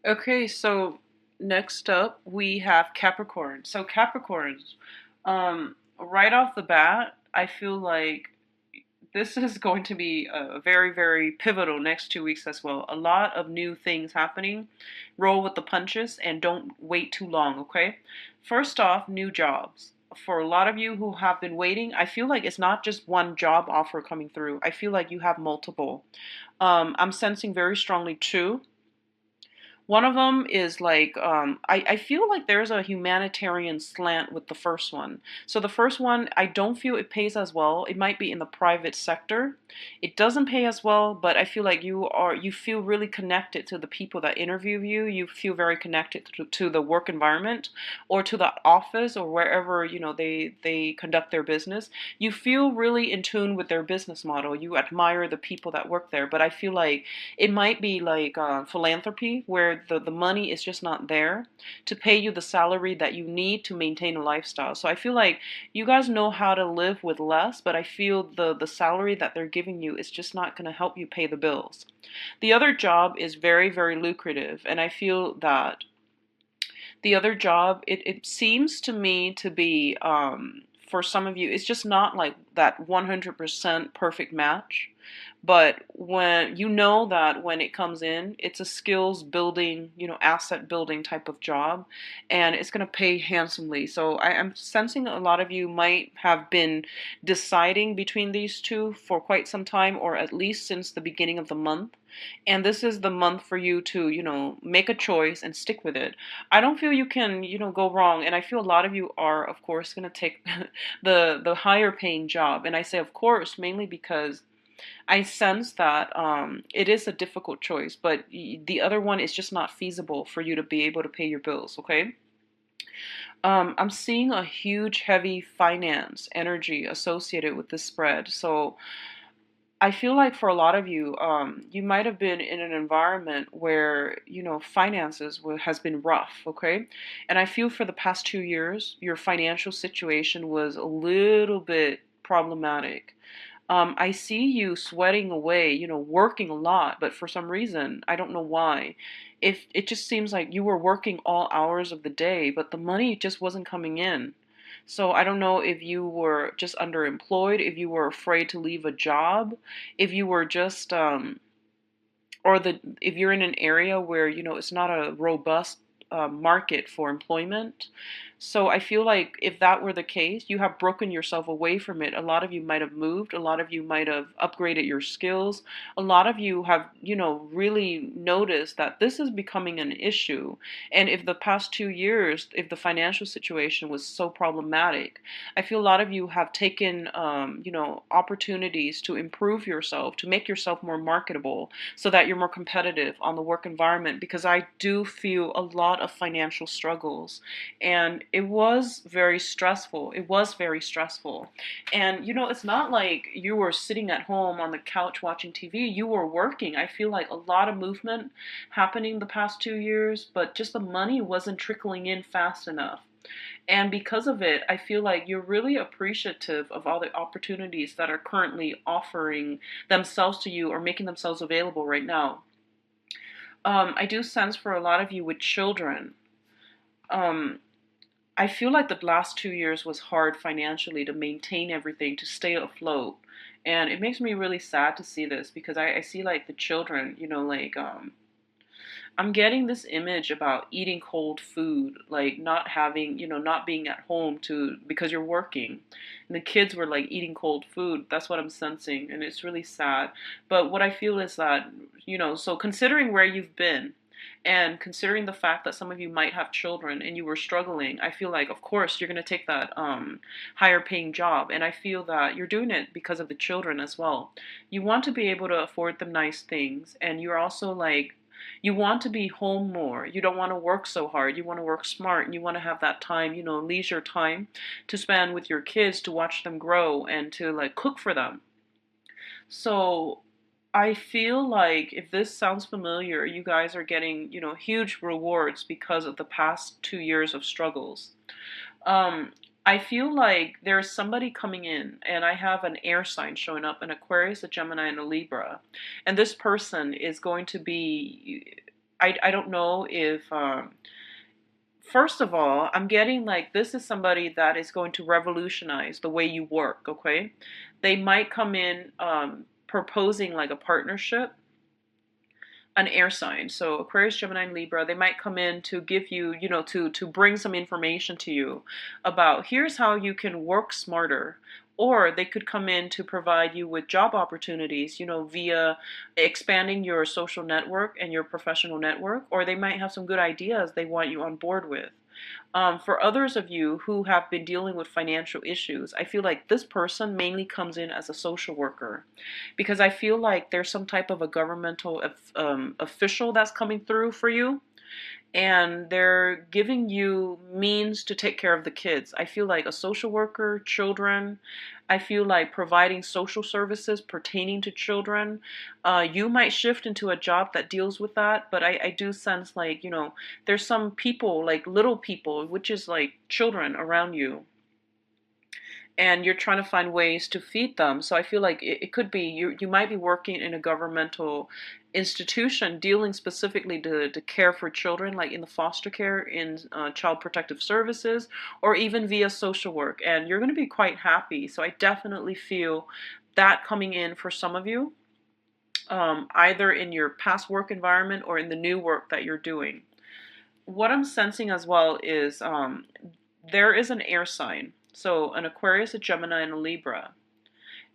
Okay, so next up we have Capricorn. So Capricorns, right off the bat, I feel like this is going to be a very, very pivotal next 2 weeks as well. A lot of new things happening. Roll with the punches and don't wait too long, okay? First off, new jobs. For a lot of you who have been waiting, I feel like it's not just one job offer coming through. I feel like you have multiple. I'm sensing very strongly two. One of them is like, I feel like there's a humanitarian slant with the first one. So the first one, I don't feel it pays as well. It might be in the private sector. It doesn't pay as well, but I feel like you feel really connected to the people that interview you. You feel very connected to the work environment or to the office or wherever, they conduct their business. You feel really in tune with their business model. You admire the people that work there, but I feel like it might be like philanthropy, where the money is just not there to pay you the salary that you need to maintain a lifestyle. So I feel like you guys know how to live with less, but I feel the salary that they're giving you is just not going to help you pay the bills. The other job is very, very lucrative, and I feel that the other job, it seems to me to be, for some of you, it's just not like that 100% perfect match. But when you know that when it comes in, it's a skills building, asset building type of job, and it's going to pay handsomely. So I'm sensing a lot of you might have been deciding between these two for quite some time, or at least since the beginning of the month. And this is the month for you to, make a choice and stick with it. I don't feel you can, go wrong. And I feel a lot of you are, of course, going to take the higher paying job. And I say, of course, mainly because I sense that it is a difficult choice, but the other one is just not feasible for you to be able to pay your bills, okay? I'm seeing a huge, heavy finance energy associated with this spread. So I feel like for a lot of you, you might have been in an environment where, finances has been rough, okay? And I feel for the past 2 years, your financial situation was a little bit problematic. I see you sweating away, working a lot, but for some reason, I don't know why. If it just seems like you were working all hours of the day, but the money just wasn't coming in. So I don't know if you were just underemployed, if you were afraid to leave a job, if you were just or the if you're in an area where it's not a robust market for employment. So I feel like if that were the case, you have broken yourself away from it. A lot of you might have moved, a lot of you might have upgraded your skills, a lot of you have really noticed that this is becoming an issue. And if the past 2 years, if the financial situation was so problematic, I feel a lot of you have taken opportunities to improve yourself, to make yourself more marketable, so that you're more competitive on the work environment, because I do feel a lot of financial struggles, and it was very stressful. It was very stressful. And it's not like you were sitting at home on the couch watching TV. You were working. I feel like a lot of movement happening the past 2 years, but just the money wasn't trickling in fast enough. And because of it, I feel like you're really appreciative of all the opportunities that are currently offering themselves to you or making themselves available right now. I do sense for a lot of you with children, um, I feel like the last 2 years was hard financially to maintain everything, to stay afloat. And it makes me really sad to see this, because I see like the children, I'm getting this image about eating cold food, like not having, not being at home to because you're working. And the kids were like eating cold food. That's what I'm sensing, and it's really sad. But what I feel is that, so considering where you've been, and considering the fact that some of you might have children and you were struggling, I feel like, of course, you're going to take that higher paying job. And I feel that you're doing it because of the children as well. You want to be able to afford them nice things. And you're also like, you want to be home more. You don't want to work so hard. You want to work smart, and you want to have that time, leisure time to spend with your kids, to watch them grow and to like cook for them. So I feel like if this sounds familiar, you guys are getting, huge rewards because of the past 2 years of struggles. Um, I feel like there's somebody coming in, and I have an air sign showing up, an Aquarius, a Gemini, and a Libra. And this person is going to be, I don't know if, first of all, I'm getting like this is somebody that is going to revolutionize the way you work, okay? They might come in proposing like a partnership, an air sign. So Aquarius, Gemini, and Libra, they might come in to give you, to bring some information to you about here's how you can work smarter. Or they could come in to provide you with job opportunities, via expanding your social network and your professional network. Or they might have some good ideas they want you on board with. For others of you who have been dealing with financial issues, I feel like this person mainly comes in as a social worker, because I feel like there's some type of a governmental official that's coming through for you, and they're giving you means to take care of the kids. I feel like a social worker, children. I feel like providing social services pertaining to children. You might shift into a job that deals with that, but I do sense like, there's some people, like little people, which is like children around you, and you're trying to find ways to feed them. So I feel like it could be you might be working in a governmental institution dealing specifically to care for children, like in the foster care, in child protective services, or even via social work. And you're going to be quite happy. So I definitely feel that coming in for some of you, either in your past work environment or in the new work that you're doing. What I'm sensing as well is there is an air sign. So an Aquarius, a Gemini, and a Libra.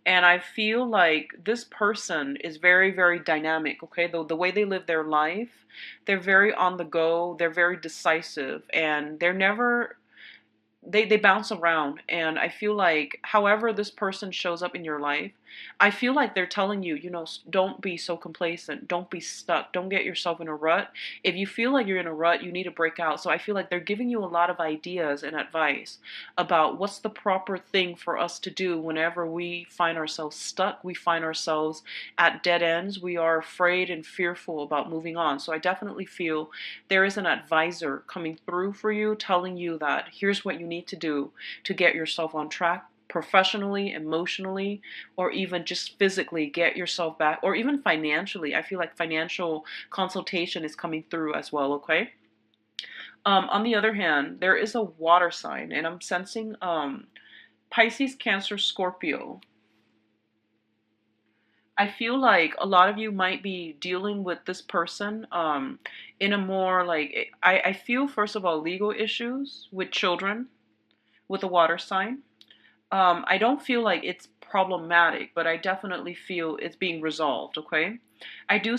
And I feel like this person is very, very dynamic, okay? The way they live their life, they're very on the go, they're very decisive, and they're never they bounce around. And I feel like however this person shows up in your life, I feel like they're telling you, don't be so complacent, don't be stuck, don't get yourself in a rut. If you feel like you're in a rut, you need to break out. So I feel like they're giving you a lot of ideas and advice about what's the proper thing for us to do whenever we find ourselves stuck, we find ourselves at dead ends, we are afraid and fearful about moving on. So I definitely feel there is an advisor coming through for you, telling you that here's what you need to do to get yourself on track, professionally, emotionally, or even just physically get yourself back, or even financially. I feel like financial consultation is coming through as well, okay? On the other hand, there is a water sign, and I'm sensing Pisces, Cancer, Scorpio. I feel like a lot of you might be dealing with this person in a more like, I feel, first of all, legal issues with children with a water sign. I don't feel like it's problematic, but I definitely feel it's being resolved, okay? I do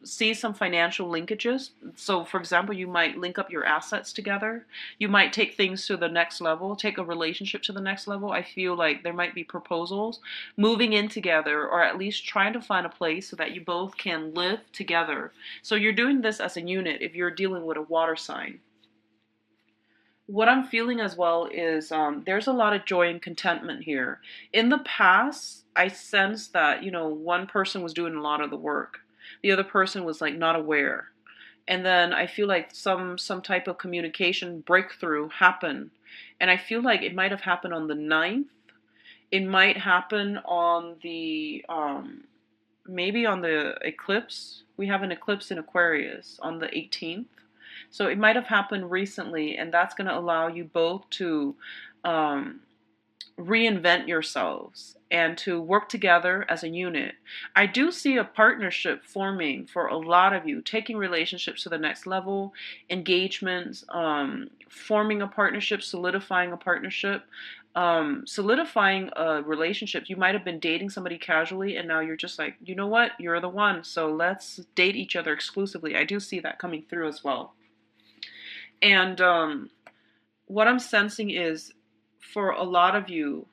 see some financial linkages. So, for example, you might link up your assets together. You might take things to the next level, take a relationship to the next level. I feel like there might be proposals, moving in together, or at least trying to find a place so that you both can live together. So you're doing this as a unit if you're dealing with a water sign. What I'm feeling as well is there's a lot of joy and contentment here. In the past, I sensed that, one person was doing a lot of the work. The other person was like not aware. And then I feel like some type of communication breakthrough happened. And I feel like it might have happened on the 9th. It might happen on the maybe on the eclipse. We have an eclipse in Aquarius on the 18th. So it might have happened recently, and that's going to allow you both to um, reinvent yourselves and to work together as a unit. I do see a partnership forming for a lot of you, taking relationships to the next level, engagements, forming a partnership, solidifying a partnership, solidifying a relationship. You might have been dating somebody casually, and now you're just like, you know what, you're the one, so let's date each other exclusively. I do see that coming through as well. And what I'm sensing is, for a lot of you,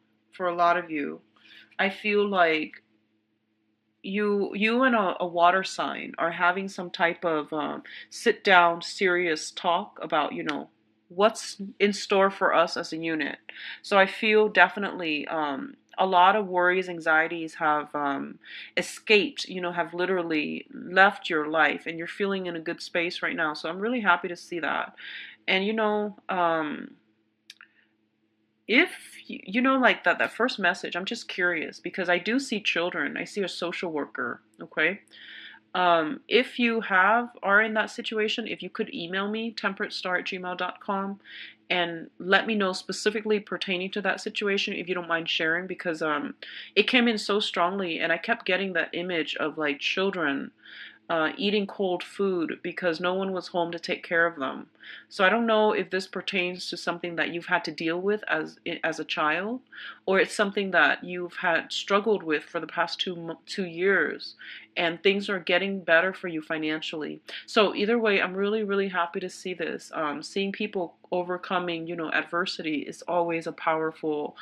I feel like you and a water sign are having some type of sit down, serious talk about, what's in store for us as a unit. So I feel definitely a lot of worries, anxieties have escaped, have literally left your life, and you're feeling in a good space right now. So I'm really happy to see that. And if like that first message, I'm just curious because I do see children. I see a social worker, okay? If you are in that situation, if you could email me, temperatestar@gmail.com, and let me know specifically pertaining to that situation, if you don't mind sharing, because it came in so strongly, and I kept getting that image of like children eating cold food because no one was home to take care of them. So I don't know if this pertains to something that you've had to deal with as a child, or it's something that you've had struggled with for the past 2 years, and things are getting better for you financially. So either way, I'm really, really happy to see this. Seeing people overcoming, adversity is always a powerful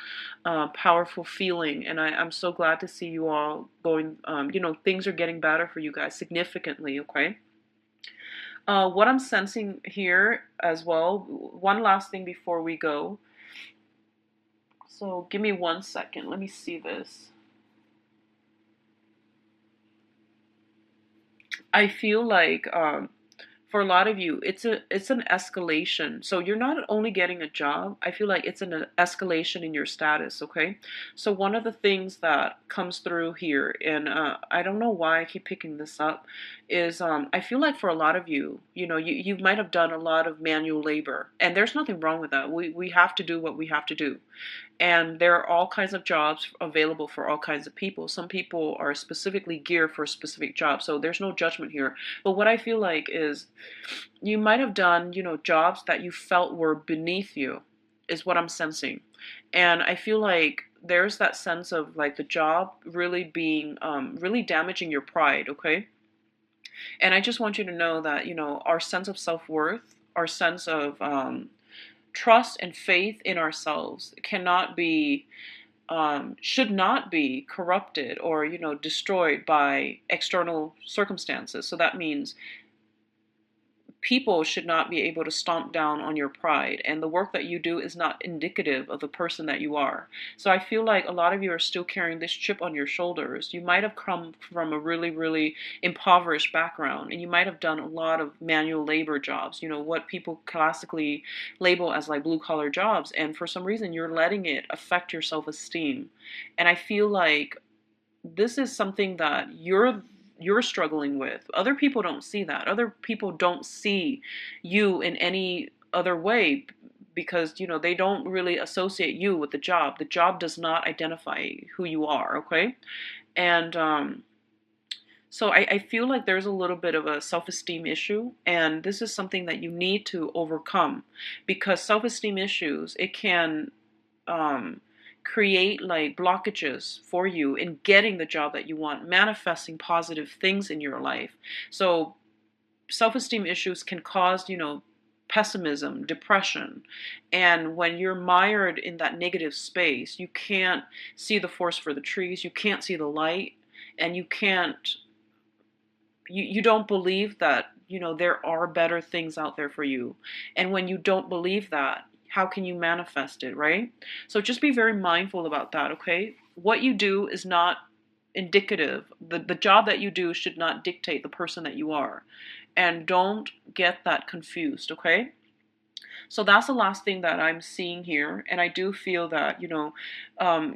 feeling, and I'm so glad to see you all going. Things are getting better for you guys significantly. Okay. What I'm sensing here as well. One last thing before we go. So give me 1 second. Let me see this. I feel like for a lot of you, it's an escalation. So you're not only getting a job, I feel like it's an escalation in your status, okay? So one of the things that comes through here, and I don't know why I keep picking this up, is I feel like for a lot of you, you might have done a lot of manual labor, and there's nothing wrong with that. We have to do what we have to do. And there are all kinds of jobs available for all kinds of people. Some people are specifically geared for a specific job, so there's no judgment here. But what I feel like is you might have done, jobs that you felt were beneath you, is what I'm sensing. And I feel like there's that sense of like the job really being, really damaging your pride, okay? And I just want you to know that, our sense of self-worth, our sense of trust and faith in ourselves should not be corrupted or destroyed by external circumstances. So that means people should not be able to stomp down on your pride, and the work that you do is not indicative of the person that you are. So I feel like a lot of you are still carrying this chip on your shoulders. You might have come from a really, really impoverished background, and you might have done a lot of manual labor jobs, you know, what people classically label as like blue collar jobs, and for some reason you're letting it affect your self-esteem. And I feel like this is something that you're struggling with. Other people don't see that. Other people don't see you in any other way because, you know, they don't really associate you with the job. The job does not identify who you are, okay? And so I feel like there's a little bit of a self-esteem issue, and this is something that you need to overcome, because self-esteem issues, it can um, create like blockages for you in getting the job that you want, manifesting positive things in your life. So self-esteem issues can cause, you know, pessimism, depression. And when you're mired in that negative space, you can't see the forest for the trees, you can't see the light, and you don't believe that, you know, there are better things out there for you. And when you don't believe that, how can you manifest it, right? So just be very mindful about that, okay? What you do is not indicative. The job that you do should not dictate the person that you are. And don't get that confused, okay? So that's the last thing that I'm seeing here, and I do feel that, you know,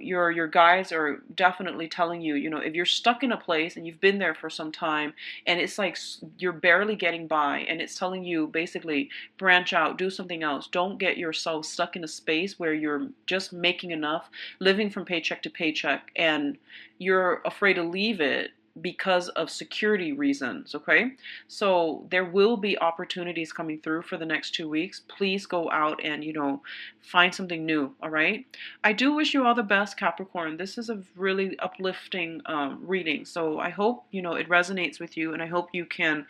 your guides are definitely telling you, you know, if you're stuck in a place and you've been there for some time, and it's like you're barely getting by, and it's telling you basically branch out, do something else. Don't get yourself stuck in a space where you're just making enough, living from paycheck to paycheck, and you're afraid to leave it because of security reasons, okay? So there will be opportunities coming through for the next 2 weeks. Please go out and, you know, find something new, all right? I do wish you all the best, Capricorn. This is a really uplifting reading. So I hope, you know, it resonates with you, and I hope you can.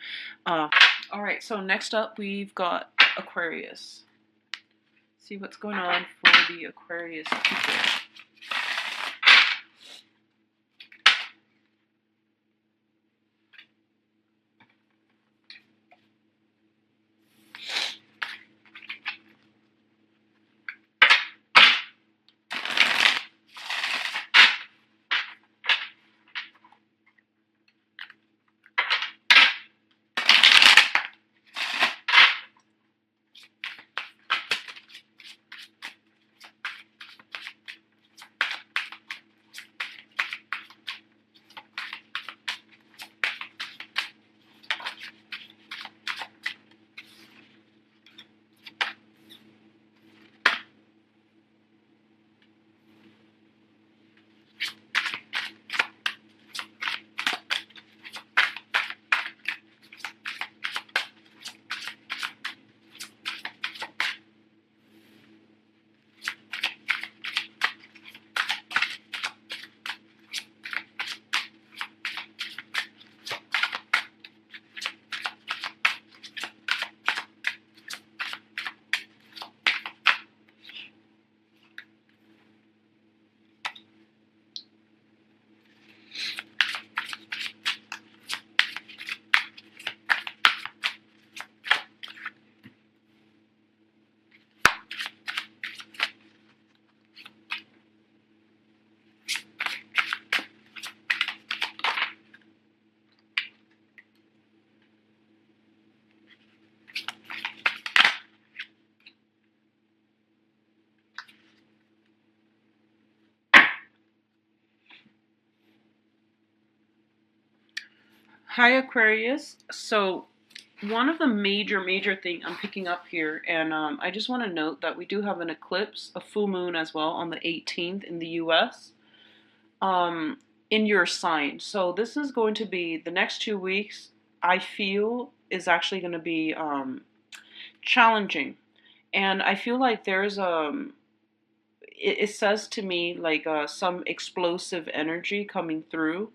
All right, so next up we've got Aquarius. See what's going on for the Aquarius people. Hi, Aquarius. So one of the major thing I'm picking up here, and I just want to note that we do have an eclipse, a full moon as well, on the 18th in the US, in your sign. So this is going to be the next 2 weeks. I feel is actually going to be challenging, and I feel like there's it says to me like some explosive energy coming through,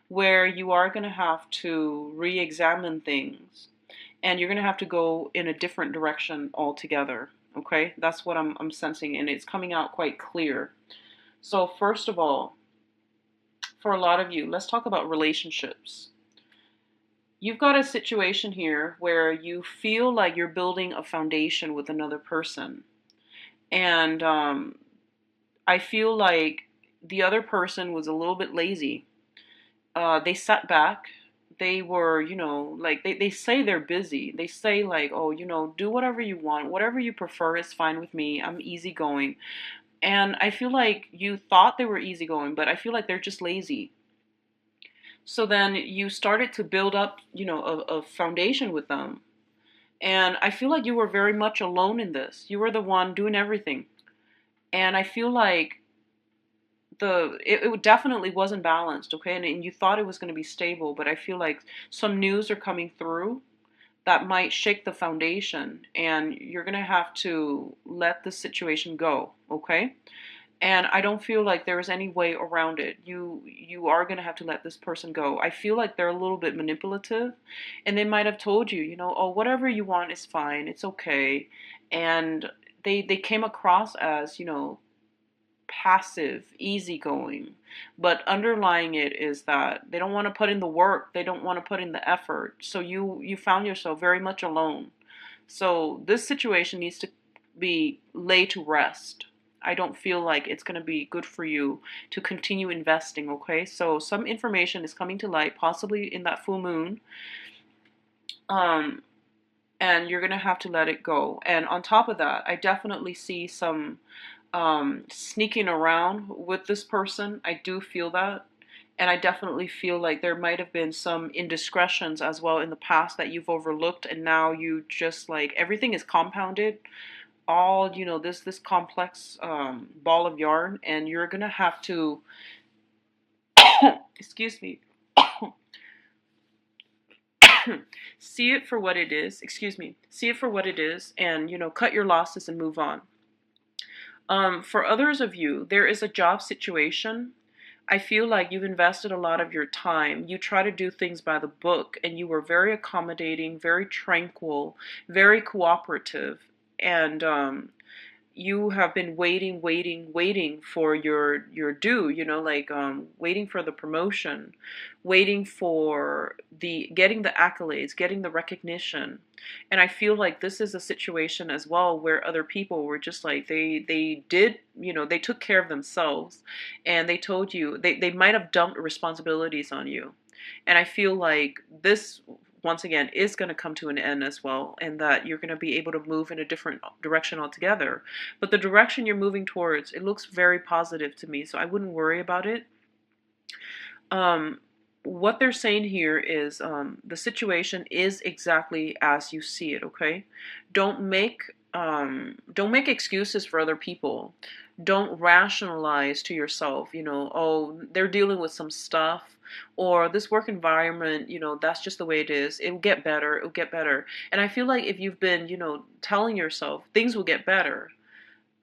where you are going to have to re-examine things, and you're going to have to go in a different direction altogether, okay? That's what I'm sensing, and it's coming out quite clear. So first of all, for a lot of you, let's talk about relationships. You've got a situation here where you feel like you're building a foundation with another person. And I feel like the other person was a little bit lazy. They sat back. They were, like they say they're busy. They say, like, oh, do whatever you want. Whatever you prefer is fine with me. I'm easygoing. And I feel like you thought they were easygoing, but I feel like they're just lazy. So then you started to build up, a foundation with them. And I feel like you were very much alone in this. You were the one doing everything. And I feel like it definitely wasn't balanced, okay? And you thought it was going to be stable, but I feel like some news are coming through that might shake the foundation, and you're going to have to let the situation go, okay? And I don't feel like there is any way around it. You are going to have to let this person go. I feel like they're a little bit manipulative, and they might have told you, oh, whatever you want is fine, it's okay. And they came across as, passive, easygoing, but underlying it is that they don't want to put in the work, they don't want to put in the effort. So you found yourself very much alone. So this situation needs to be laid to rest. I don't feel like it's going to be good for you to continue investing, okay? So some information is coming to light, possibly in that full moon. Um, and you're going to have to let it go. And on top of that, I definitely see some sneaking around with this person. I do feel that. And I definitely feel like there might have been some indiscretions as well in the past that you've overlooked, and now you just like everything is compounded, all this complex ball of yarn, and you're gonna have to excuse me see it for what it is. Excuse me, see it for what it is, and cut your losses and move on. For others of you, there is a job situation. I feel like you've invested a lot of your time. You try to do things by the book, and you were very accommodating, very tranquil, very cooperative. And you have been waiting for your due, like waiting for the promotion, waiting for the getting the accolades, getting the recognition. And I feel like this is a situation as well where other people were just like they did, they took care of themselves, and they told you they might have dumped responsibilities on you. And I feel like this once again is going to come to an end as well, and that you're going to be able to move in a different direction altogether. But the direction you're moving towards, it looks very positive to me, so I wouldn't worry about it. What they're saying here is the situation is exactly as you see it, okay? Don't make don't make excuses for other people. Don't rationalize to yourself, oh, they're dealing with some stuff, or this work environment, that's just the way it is. It'll get better, it'll get better. And I feel like if you've been, telling yourself things will get better,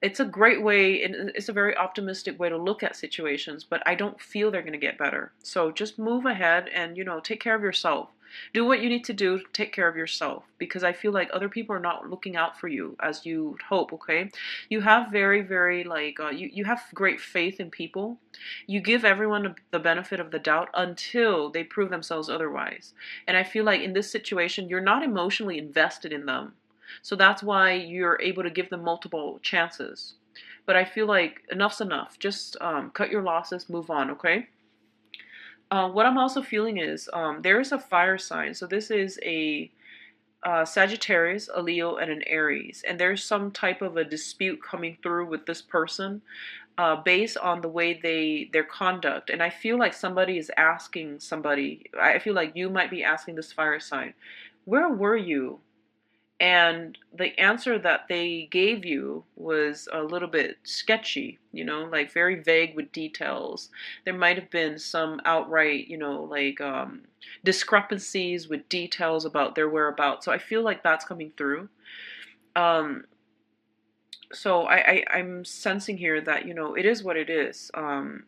it's a great way, and it's a very optimistic way to look at situations, but I don't feel they're going to get better. So just move ahead and, take care of yourself. Do what you need to do to take care of yourself, because I feel like other people are not looking out for you as you hope, okay? You have very, very, like, you have great faith in people. You give everyone the benefit of the doubt until they prove themselves otherwise. And I feel like in this situation, you're not emotionally invested in them. So that's why you're able to give them multiple chances. But I feel like enough's enough. Just cut your losses, move on, okay? What I'm also feeling is there is a fire sign. So this is a Sagittarius, a Leo, and an Aries. And there's some type of a dispute coming through with this person based on the way their conduct. And I feel like somebody is asking somebody, I feel like you might be asking this fire sign, where were you? And the answer that they gave you was a little bit sketchy, like very vague with details. There might have been some outright, like discrepancies with details about their whereabouts. So I feel like that's coming through. Um, so I'm sensing here that, it is what it is.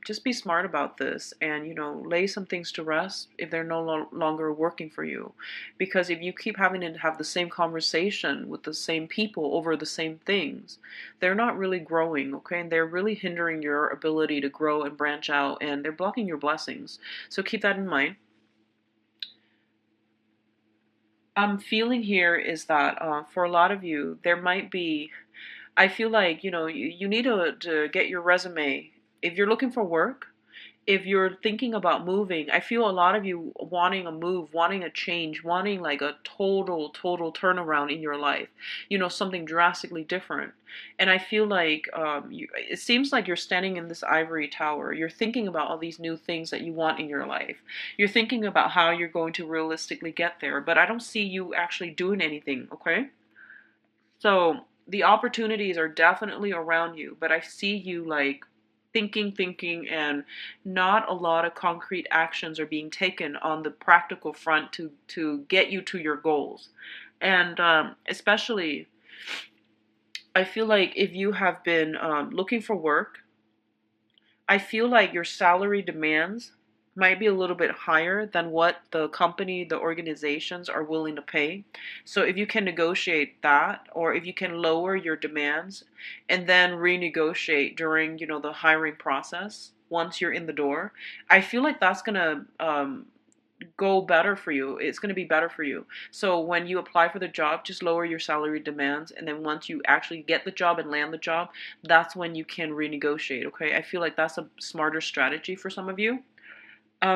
Just be smart about this, and, lay some things to rest if they're no longer working for you. Because if you keep having to have the same conversation with the same people over the same things, they're not really growing, okay? And they're really hindering your ability to grow and branch out, and they're blocking your blessings. So keep that in mind. I'm feeling here is that for a lot of you, there might be, I feel like, you need to get your resume. If you're looking for work, if you're thinking about moving, I feel a lot of you wanting a move, wanting a change, wanting like a total turnaround in your life, something drastically different. And I feel like it seems like you're standing in this ivory tower. You're thinking about all these new things that you want in your life. You're thinking about how you're going to realistically get there, but I don't see you actually doing anything, okay? So the opportunities are definitely around you, but I see you like thinking, and not a lot of concrete actions are being taken on the practical front to get you to your goals. And especially, I feel like if you have been looking for work, I feel like your salary demands might be a little bit higher than what the company, the organizations are willing to pay. So if you can negotiate that, or if you can lower your demands and then renegotiate during, the hiring process once you're in the door, I feel like that's gonna go better for you. It's going to be better for you. So when you apply for the job, just lower your salary demands. And then once you actually get the job and land the job, that's when you can renegotiate. Okay. I feel like that's a smarter strategy for some of you,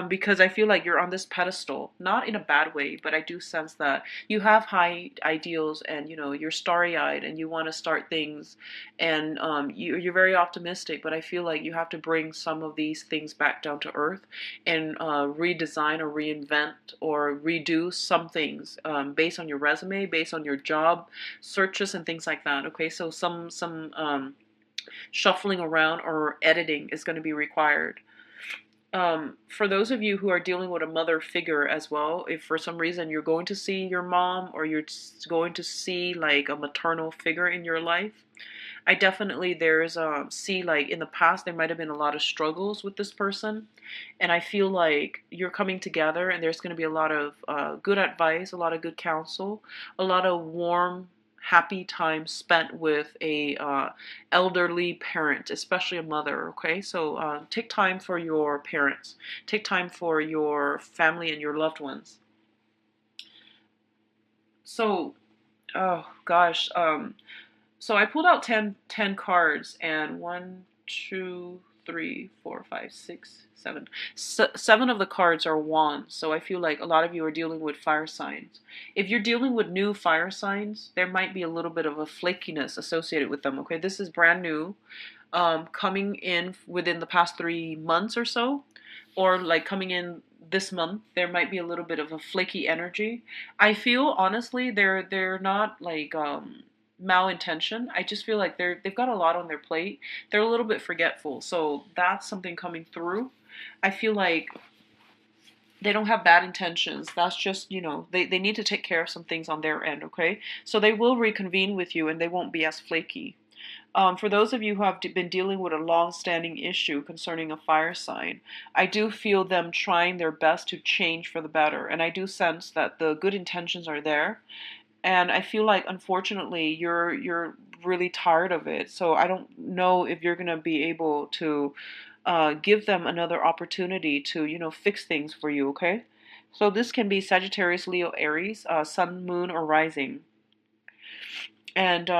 because I feel like you're on this pedestal, not in a bad way, but I do sense that you have high ideals, and you're starry-eyed and you want to start things, and you're very optimistic. But I feel like you have to bring some of these things back down to earth and redesign or reinvent or redo some things based on your resume, based on your job searches and things like that. Okay, so some shuffling around or editing is going to be required. For those of you who are dealing with a mother figure as well, if for some reason you're going to see your mom, or you're going to see like a maternal figure in your life, I definitely see like in the past there might have been a lot of struggles with this person, and I feel like you're coming together, and there's going to be a lot of good advice, a lot of good counsel, a lot of warm, happy time spent with a elderly parent, especially a mother. Okay, so take time for your parents, take time for your family and your loved ones. So, oh gosh, so I pulled out 10 cards, and one, two, three, four, five, six, seven. Seven of the cards are wands. So I feel like a lot of you are dealing with fire signs. If you're dealing with new fire signs, there might be a little bit of a flakiness associated with them. Okay, this is brand new, coming in within the past 3 months or so, or like coming in this month. There might be a little bit of a flaky energy. I feel honestly they're not like malintention. I just feel like they've got a lot on their plate. They're a little bit forgetful. So that's something coming through. I feel like they don't have bad intentions. That's just, they need to take care of some things on their end, okay? So they will reconvene with you, and they won't be as flaky. For those of you who have been dealing with a long-standing issue concerning a fire sign, I do feel them trying their best to change for the better, and I do sense that the good intentions are there. And I feel like, unfortunately, you're really tired of it. So I don't know if you're gonna be able to give them another opportunity to fix things for you. Okay, so this can be Sagittarius, Leo, Aries, Sun, Moon, or Rising, and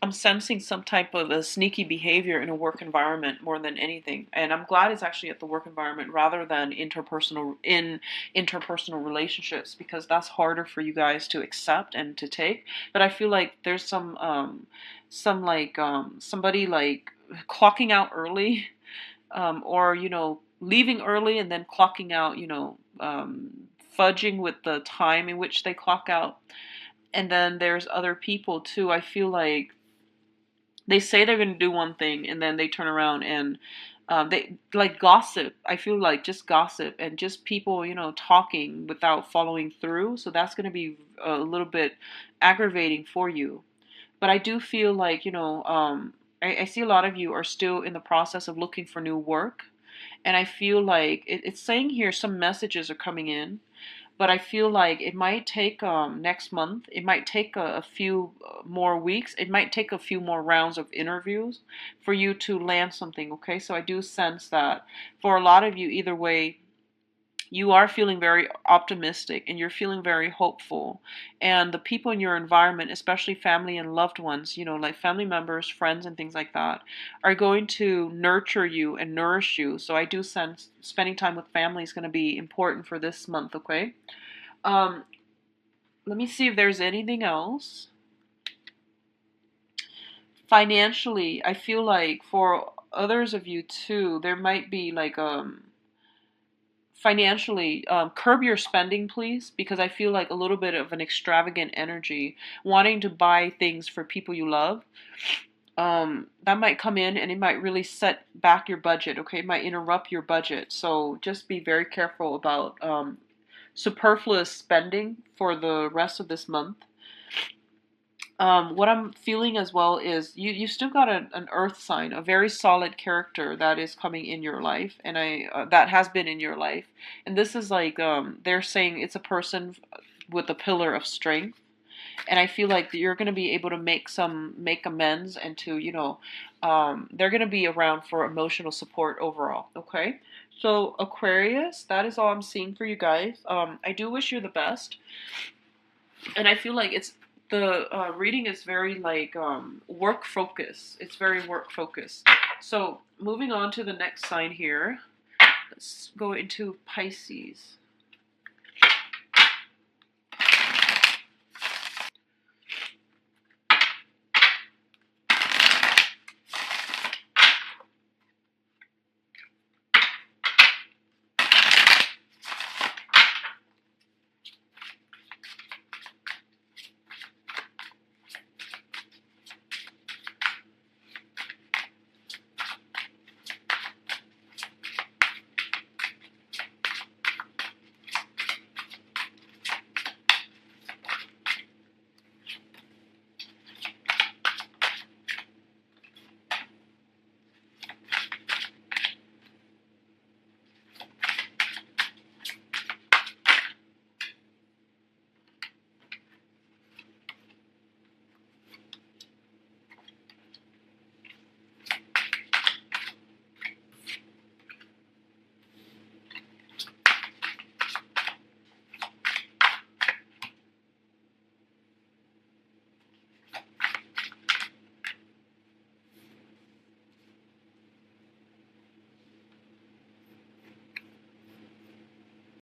I'm sensing some type of a sneaky behavior in a work environment more than anything. And I'm glad it's actually at the work environment rather than interpersonal relationships, because that's harder for you guys to accept and to take. But I feel like there's some like somebody like clocking out early, or leaving early and then clocking out, fudging with the time in which they clock out. And then there's other people too. I feel like they say they're going to do one thing, and then they turn around and they like gossip. I feel like just gossip and just people, talking without following through. So that's going to be a little bit aggravating for you. But I do feel like, I see a lot of you are still in the process of looking for new work. And I feel like it's saying here some messages are coming in, but I feel like it might take next month. It might take a few more weeks. It might take a few more rounds of interviews for you to land something. Okay, so I do sense that for a lot of you, either way, You are feeling very optimistic and you're feeling very hopeful. And the people in your environment, especially family and loved ones, you know, like family members, friends, and things like that, are going to nurture you and nourish you. So I do sense spending time with family is going to be important for this month, okay? Um, Let me see if there's anything else. Financially, I feel like for others of you too, there might be like financially, curb your spending, please, because I feel like a little bit of an extravagant energy, wanting to buy things for people you love. That might come in and it might really set back your budget. Okay, it might interrupt your budget. So just be very careful about superfluous spending for the rest of this month. What I'm feeling as well is you still got an earth sign, a very solid character that is coming in your life, and that has been in your life, and this is like they're saying it's a person with a pillar of strength, and I feel like that you're going to be able to make amends and to they're going to be around for emotional support overall. Okay, so Aquarius, that is all I'm seeing for you guys. I do wish you the best, and I feel like it's the reading is very like work focus. It's very work focused. So moving on to the next sign here, let's go into Pisces.